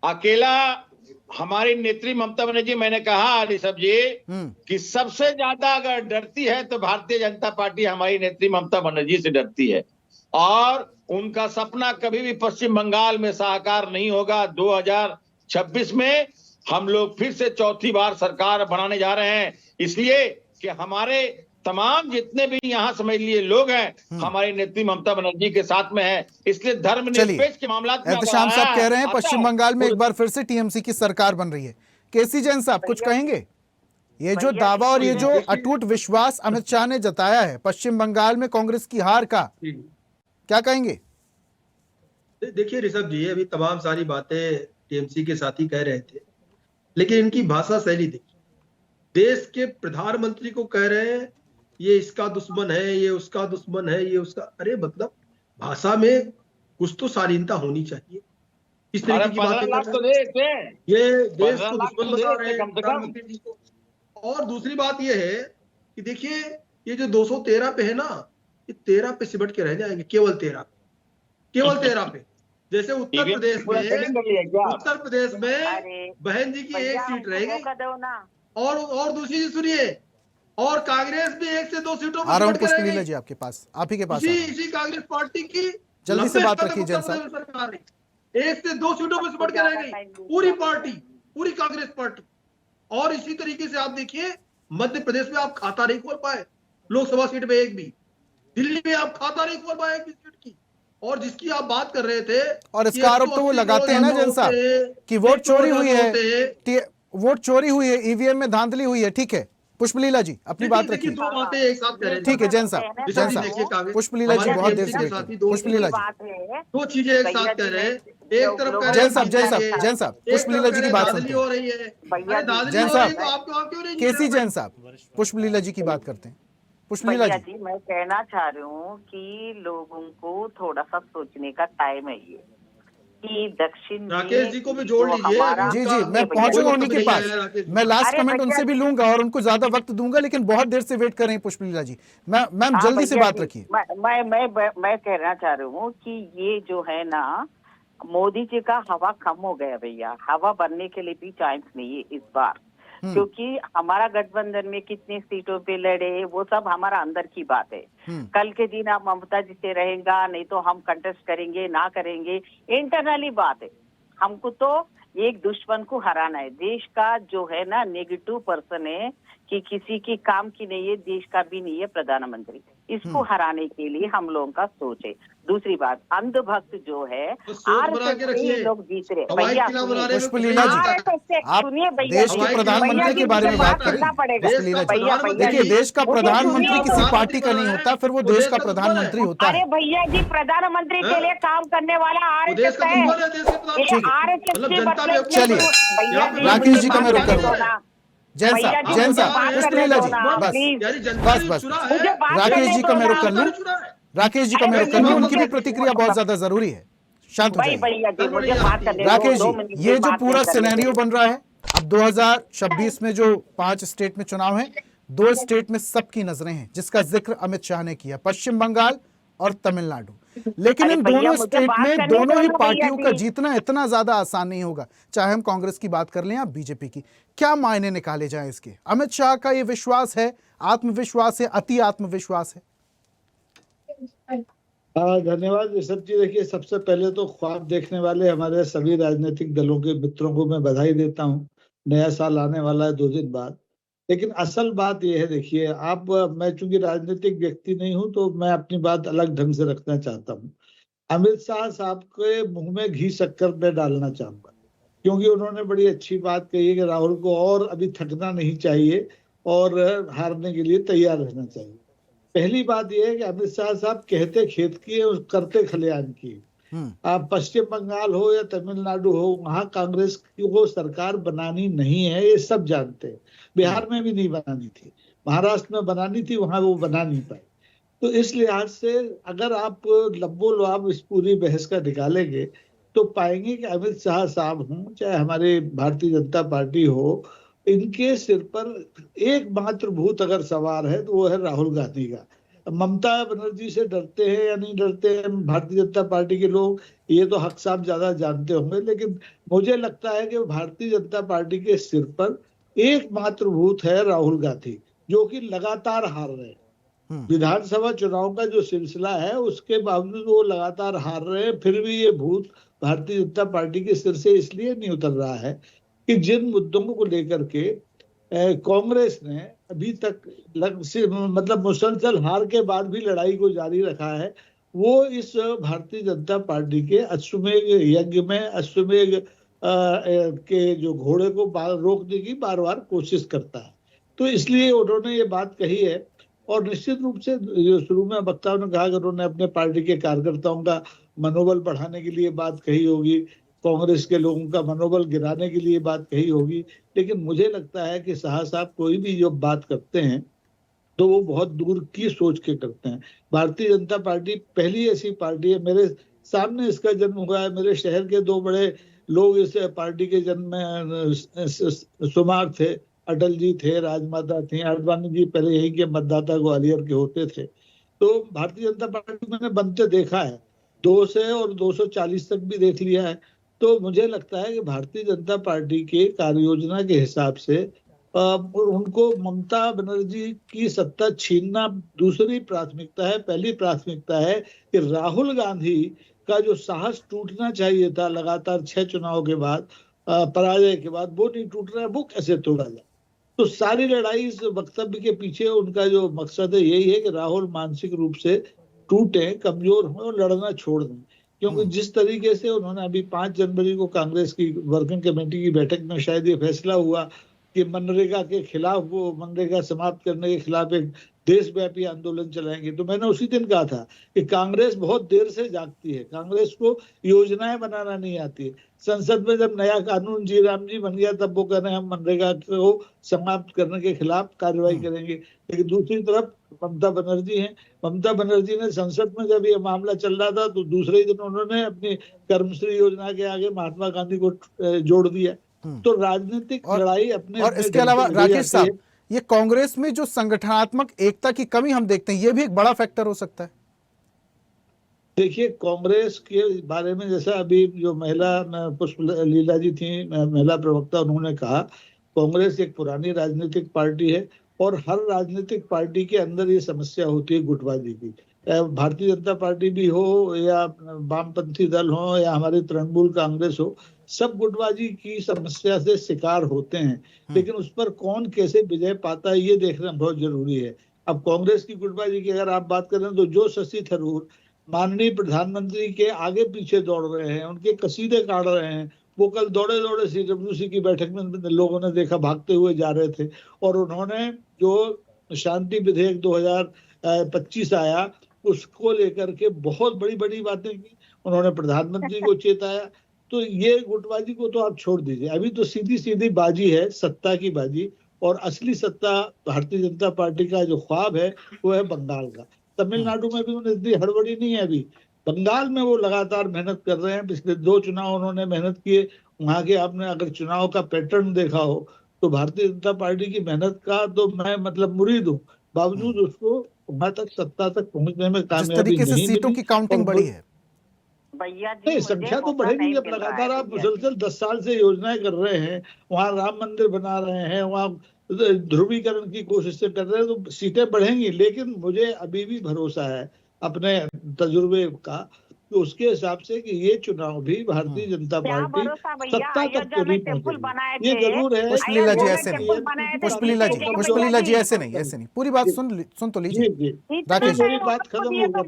अकेला हमारी नेत्री ममता बनर्जी, मैंने कहा ऋषभ जी कि सबसे ज्यादा अगर डरती है तो भारतीय जनता पार्टी हमारी नेत्री ममता बनर्जी से डरती है और उनका सपना कभी भी पश्चिम बंगाल में साकार नहीं होगा। 2026 में हम लोग फिर से चौथी बार सरकार बनाने जा रहे हैं, इसलिए कि हमारे तमाम जितने भी यहाँ समझ लिए लोग हैं हमारी नेत्री ममता बनर्जी के साथ में है, इसलिए धर्मनिरपेक्ष के मामला में एहतशाम साहब कह रहे हैं पश्चिम बंगाल में एक बार फिर से टीएमसी की सरकार बन रही है। केसी जैन साहब कुछ कहेंगे? ये जो दावा और ये जो अटूट विश्वास अमित शाह ने जताया है पश्चिम बंगाल में कांग्रेस की हार का, क्या कहेंगे? देखिए ऋषभ जी अभी तमाम सारी बातें टीएमसी के साथी कह रहे थे, लेकिन इनकी भाषा शैली देखिए। देश के प्रधानमंत्री को कह रहे हैं ये इसका दुश्मन है, ये उसका दुश्मन है, ये उसका, अरे मतलब भाषा में कुछ तो शालीनता होनी चाहिए। इस तरीके की बातें कर रहे हैं, ये देश को दुश्मन बता रहे हैं प्रधानमंत्री जी को। और दूसरी बात ये है कि देखिए ये जो 213 पे है ना, ये 13 पे सिमट के रह जाएंगे, केवल 13 पे। जैसे उत्तर प्रदेश में बहन जी की एक सीट रहेगी और दूसरी चीज सुनिए, और कांग्रेस भी 1 से 2 सीटों पर पुष्पलीला जी आपके पास, आप ही के पास इसी कांग्रेस पार्टी की जल्दी से 90 बात तक रखिए उत्तर जैन साहब। प्रदेश में सरकार है, 1 से 2 सीटों पर सिमट के रह गई पूरी पार्टी, पूरी कांग्रेस पार्टी। और इसी तरीके से आप देखिए मध्य प्रदेश में आप खाता नहीं खोल पाए लोकसभा सीट में एक भी, दिल्ली में आप खाता नहीं खोल पाए एक भी सीट की। और जिसकी आप बात कर रहे थे, और इसका आरोप तो वो लगाते हैं ना जैन साहब कि वोट चोरी हुई है, वोट चोरी हुई है, ईवीएम में धांधली हुई है। ठीक है पुष्पलीला जी अपनी बात रखिए। दो बातें एक साथ कह रहे हैं। ठीक है जैन साहब, पुष्पलीला जी बहुत देर से वेट कर, पुष्पलीला जी दो चीजें एक साथ कह रहे हैं। एक तरफ कह रहे जैन साहब पुष्पलीला जी की बात सुनते हो हैं। रही है, जैन साहब, तो आपको क्यों नहीं केसी जैन साहब पुष्पलीला जी की बात करते हैं। पुष्पलीला भैया जी जी मैं कहना चाह रही हूँ कि लोगों को थोड़ा सा सोचने का टाइम है ये कि दक्षिण में राकेश जी को भी जोड़ जो लीजिए। हमारा- जी जी मैं पहुंचूंगा उन्हीं के पास, मैं लास्ट अरे कमेंट भैया उनसे भी लूंगा और उनको ज्यादा वक्त दूंगा, लेकिन बहुत देर से वेट कर रहे हैं पुष्पलीला जी। मैम हाँ जल्दी से भैया बात जी, रखिए। मैं कहना चाह रही हूँ कि ये जो है ना मोदी जी का हवा कम हो गया भैया, हवा बनने के लिए भी चांस नहीं है इस बार, क्योंकि हमारा गठबंधन में कितनी सीटों पे लड़े वो सब हमारा अंदर की बात है। कल के दिन आप ममता जी से रहेगा, नहीं तो हम कंटेस्ट करेंगे ना करेंगे, इंटरनली बात है। हमको तो एक दुश्मन को हराना है। देश का जो है ना नेगेटिव पर्सन है कि किसी की काम की नहीं है, देश का भी नहीं है प्रधानमंत्री, इसको हराने के लिए हम लोगों का सोच है। दूसरी बात अंधभक्त जो है तो सोच बना के रखिए। लोग जीत रहे हवाई भैया, किला बनाने में पुष्पलीला जी आप सुनिए भैया, देश के प्रधानमंत्री के बारे में बात करें। पुष्पलीला जी देखिए देश का प्रधानमंत्री किसी पार्टी का नहीं होता, फिर वो देश का प्रधानमंत्री होता अरे है। भैया जी प्रधानमंत्री के लिए काम करने वाला देश आरएसएस का है, दुश्मन है देश के प्रधानमंत्री। ये आरएसएस मतलब की जनता भी मतलब चलिए, भैया जी, राकेश जी को मैं मुझे रोक बात करूंगा। करने दो ना। जैन भैया साहब जी, जैन मुझे साहब बात करने पुष्पलीला दो जी ना, बस प्लीज। यानी जनता बस भी बस चुरा है। मुझे बात राकेश करने जी दो का मैं ना। रोक कर लूं, चुरा है। राकेश जी का मैं रोक कर लूं, उनकी भी प्रतिक्रिया बहुत ज्यादा जरूरी है। शांत हो भाई जाइए भैया जी मुझे बात करने दो, राकेश 2 जी। मिनट ये की जो बात पूरा नहीं करने सिनेरियो देंगे। बन रहा है अब 2026 में जो 5 स्टेट में चुनाव है, 2 स्टेट में सबकी नजरें हैं जिसका जिक्र अमित शाह ने किया, पश्चिम बंगाल और तमिलनाडु। लेकिन अरे इन भैया, दोनों मुझे स्टेट बात में करने दोनों दो ही ना पार्टियों भैया का जी। जीतना इतना ज्यादा आसान नहीं होगा, चाहे हम कांग्रेस की बात कर लें या बीजेपी की। क्या मायने निकाले जाएं इसके? अमित शाह का ये विश्वास है, आत्मविश्वास है, अति आत्मविश्वास है? धन्यवाद ऋषभ जी। देखिए सबसे पहले तो ख्वाब देखने वाले हमारे सभी राजनीतिक दलों के मित्रों को मैं बधाई देता हूँ। नया साल आने वाला है 2 दिन बाद। लेकिन असल बात यह है, देखिए आप, मैं चूंकि राजनीतिक व्यक्ति नहीं हूं तो मैं अपनी बात अलग ढंग से रखना चाहता हूँ। अमित शाह साहब के मुंह में घी शक्कर में डालना चाहूंगा, क्योंकि उन्होंने बड़ी अच्छी बात कही है कि राहुल को और अभी थकना नहीं चाहिए और हारने के लिए तैयार रहना चाहिए। पहली बात यह है कि अमित शाह साहब कहते खेत की और करते खलियान की। आप पश्चिम बंगाल हो या तमिलनाडु हो, वहां कांग्रेस को सरकार बनानी नहीं है, ये सब जानते हैं। बिहार में भी नहीं बनानी थी, महाराष्ट्र में बनानी थी, वहां वो बना नहीं पाए। तो इस लिहाज से अगर आप लब्बो लुआब इस पूरी बहस का निकालेंगे तो पाएंगे कि अमित शाह साहब हों चाहे हमारे भारतीय जनता पार्टी हो, इनके सिर पर एकमात्र भूत अगर सवार है तो वो है राहुल गांधी का। ममता बनर्जी से डरते हैं या नहीं डरते हैं भारतीय जनता पार्टी के लोग, ये तो हक साहब ज्यादा जानते होंगे, लेकिन मुझे लगता है कि भारतीय जनता पार्टी के सिर पर एकमात्र भूत है राहुल गांधी, जो कि लगातार हार रहे हैं। विधानसभा चुनाव का जो सिलसिला है उसके बावजूद वो लगातार हार रहे हैं, फिर भी ये भूत भारतीय जनता पार्टी के सिर से इसलिए नहीं उतर रहा है कि जिन मुद्दों को लेकर के कांग्रेस ने अभी तक मतलब मुसलसल हार के बाद भी लड़ाई को जारी रखा है, वो इस भारतीय जनता पार्टी के अश्वमेध यज्ञ में अश्वमेध के जो घोड़े को रोकने की बार बार कोशिश करता है। तो इसलिए उन्होंने ये बात कही है। और निश्चित रूप से जो शुरू में वक्ताओं ने कहा कि उन्होंने अपने पार्टी के कार्यकर्ताओं का मनोबल बढ़ाने के लिए बात कही होगी, कांग्रेस के लोगों का मनोबल गिराने के लिए बात कही होगी, लेकिन मुझे लगता है कि शाह साहब कोई भी जो बात करते हैं तो वो बहुत दूर की सोच के करते हैं। भारतीय जनता पार्टी पहली ऐसी पार्टी है, मेरे सामने इसका जन्म हुआ है, मेरे शहर के 2 बड़े लोग इस पार्टी के जन्म में शुमार थे, अटल जी थे, राजमाता थी, आडवाणी जी पहले यही के मतदाता ग्वालियर के होते थे। तो भारतीय जनता पार्टी मैंने बनते देखा है, 2 से और 240 तक भी देख लिया है। तो मुझे लगता है कि भारतीय जनता पार्टी के कार्य योजना के हिसाब से उनको ममता बनर्जी की सत्ता छीनना दूसरी प्राथमिकता है। पहली प्राथमिकता है कि राहुल गांधी का जो साहस टूटना चाहिए था लगातार 6 चुनाव के बाद, पराजय के बाद, वो नहीं टूट रहा है। वो कैसे तोड़ा जाए? तो सारी लड़ाई इस वक्तव्य के पीछे उनका जो मकसद है यही है कि राहुल मानसिक रूप से टूटे, कमजोर हो और लड़ना छोड़ दें। क्योंकि जिस तरीके से उन्होंने अभी 5 जनवरी को कांग्रेस की वर्किंग कमेटी की बैठक में शायद ये फैसला हुआ कि मनरेगा के खिलाफ, वो मनरेगा समाप्त करने के खिलाफ एक देशव्यापी आंदोलन चलाएंगे, तो मैंने उसी दिन कहा था कि कांग्रेस बहुत देर से जागती है, कांग्रेस को योजनाएं बनाना नहीं आती है। संसद में जब नया कानून जी राम जी बन गया तब वो कह रहे हैं हम मनरेगा को समाप्त करने के खिलाफ कार्रवाई करेंगे। लेकिन दूसरी तरफ ममता बनर्जी हैं, ममता बनर्जी ने संसद में जब ये मामला चल रहा था तो दूसरे दिन उन्होंने अपनी कर्मश्री योजना के आगे महात्मा गांधी को जोड़ दिया। तो राजनीतिक लड़ाई अपने और इसके अलावा राकेश साहब, ये कांग्रेस में जो संगठनात्मक एकता की कमी हम देखते हैं, ये भी एक बड़ा फैक्टर हो सकता है। देखिए, कांग्रेस के बारे में जैसा अभी जो महिला पुष्प लीला जी थी, महिला प्रवक्ता, उन्होंने कहा कांग्रेस एक पुरानी राजनीतिक पार्टी है और हर राजनीतिक पार्टी के अंदर ये समस्या होती है गुटबाजी की। भारतीय जनता पार्टी भी हो या वामपंथी दल हो या हमारी तृणमूल कांग्रेस हो, सब गुटबाजी की समस्या से शिकार होते हैं। लेकिन उस पर कौन कैसे विजय पाता है ये देखना बहुत जरूरी है। अब कांग्रेस की गुटबाजी की अगर आप बात करें तो जो शशि थरूर माननीय प्रधानमंत्री के आगे पीछे दौड़ रहे हैं, उनके कसीदे काट रहे हैं, वो कल दौड़े दौड़े CWC की बैठक में लोगों ने देखा भागते हुए जा रहे थे, और उन्होंने जो शांति विधेयक 2025 आया उसको लेकर के बहुत बड़ी बड़ी बातें की, उन्होंने प्रधानमंत्री को चेताया। तो ये गुटबाजी को तो आप छोड़ दीजिए, अभी तो सीधी सीधी बाजी है, सत्ता की बाजी, और असली सत्ता भारतीय जनता पार्टी का जो ख्वाब है वो है बंगाल का। तमिलनाडु में भी उन्हें इतनी हड़बड़ी नहीं है अभी, बंगाल में वो लगातार मेहनत कर रहे हैं। पिछले 2 चुनाव उन्होंने मेहनत किए, वहां के आपने अगर चुनाव का पैटर्न देखा हो तो भारतीय जनता पार्टी की मेहनत का तो मैं मतलब मुरीद हूँ, बावजूद उसको वहां तक सत्ता तक पहुंचने में कामयाबी नहीं सीटों की काउंटिंग बढ़ी है भैया जी, नहीं, संख्या तो बढ़ेगी जब लगातार आप मुसलसल 10 साल से योजनाएं कर रहे हैं, वहां राम मंदिर बना रहे हैं, वहां ध्रुवीकरण की कोशिश से कर रहे हैं, तो सीटें बढ़ेंगी। लेकिन मुझे अभी भी भरोसा है अपने तजुर्बे का तो उसके हिसाब से कि ये चुनाव भी भारतीय जनता पार्टी सत्ता तक तो नहीं पहुंचेगी। ये जरूर है। पुष्पलीला जी ऐसे नहीं, पुष्पलीला जी ऐसे नहीं, पूरी बात सुन तो लीजिए। राकेश, मेरी बात खत्म होगा,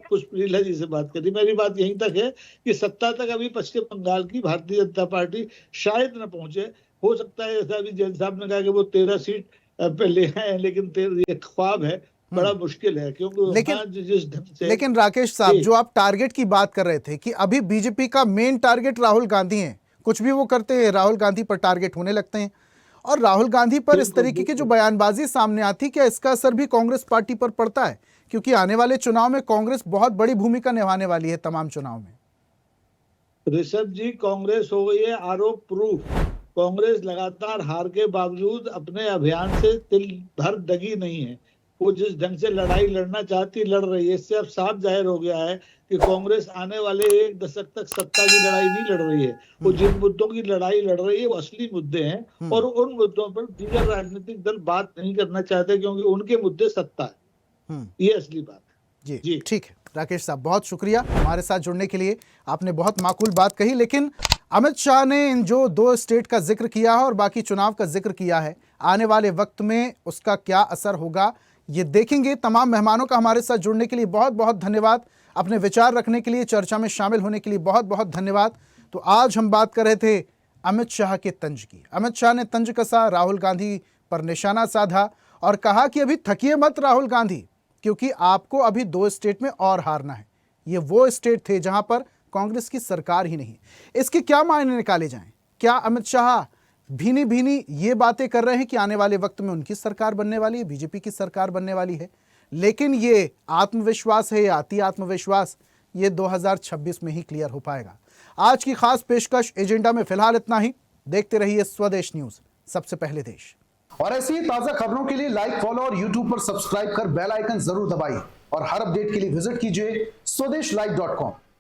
पुष्पलीला जी से बात करी। मेरी बात यहीं तक है कि सत्ता तक अभी पश्चिम बंगाल की भारतीय जनता पार्टी शायद न पहुंचे। हो सकता है जैसा अभी जैन साहब ने कहा कि वो 13 सीट पे ले आए, लेकिन ये ख्वाब है, बड़ा मुश्किल है। क्योंकि लेकिन राकेश साहब, जो आप टारगेट की बात कर रहे थे कि अभी बीजेपी का मेन टारगेट राहुल गांधी है, कुछ भी वो करते हैं राहुल गांधी पर टारगेट होने लगते हैं, और राहुल गांधी पर इस तरीके की जो बयानबाजी सामने आती, क्या इसका असर भी कांग्रेस पार्टी पर पड़ता है? क्योंकि आने वाले चुनाव में कांग्रेस बहुत बड़ी भूमिका निभाने वाली है तमाम चुनाव में। ऋषभ जी, कांग्रेस हो गई है आरोप प्रूफ। कांग्रेस लगातार हार के बावजूद अपने अभियान से तिल भर दगी नहीं है। वो जिस ढंग से लड़ाई लड़ना चाहती लड़ रही है। इससे अब साफ जाहिर हो गया है कि कांग्रेस आने वाले 1 दशक तक सत्ता की लड़ाई नहीं लड़ रही है। वो जिन मुद्दों की लड़ाई लड़ रही है वो असली मुद्दे हैं, और उन मुद्दों पर दीगर राजनीतिक दल बात नहीं करना चाहते क्योंकि उनके मुद्दे सत्ता है। ये असली बात है। जी ठीक है राकेश साहब, बहुत शुक्रिया हमारे साथ जुड़ने के लिए। आपने बहुत माकूल बात कही, लेकिन अमित शाह ने इन जो 2 स्टेट का जिक्र किया है और बाकी चुनाव का जिक्र किया है, आने वाले वक्त में उसका क्या असर होगा ये देखेंगे। तमाम मेहमानों का हमारे साथ जुड़ने के लिए बहुत बहुत धन्यवाद, अपने विचार रखने के लिए, चर्चा में शामिल होने के लिए बहुत बहुत धन्यवाद। तो आज हम बात कर रहे थे अमित शाह के तंज की। अमित शाह ने तंज कसा, राहुल गांधी पर निशाना साधा और कहा कि अभी थकिए मत राहुल गांधी, क्योंकि आपको अभी 2 स्टेट में और हारना है। ये वो स्टेट थे जहां पर कांग्रेस की सरकार ही नहीं। इसके क्या मायने निकाले जाएं? क्या अमित शाह भीनी भीनी ये बातें कर रहे हैं कि आने वाले वक्त में उनकी सरकार बनने वाली है, बीजेपी की सरकार बनने वाली है? लेकिन ये आत्मविश्वास है या अति आत्मविश्वास, ये 2026 में ही क्लियर हो पाएगा। आज की खास पेशकश एजेंडा में फिलहाल इतना ही। देखते रहिए स्वदेश न्यूज, सबसे पहले देश। और ऐसी ही ताजा खबरों के लिए लाइक, फॉलो और यूट्यूब पर सब्सक्राइब कर बेल आइकन जरूर दबाइए, और हर अपडेट के लिए विजिट कीजिए swadesh live.com।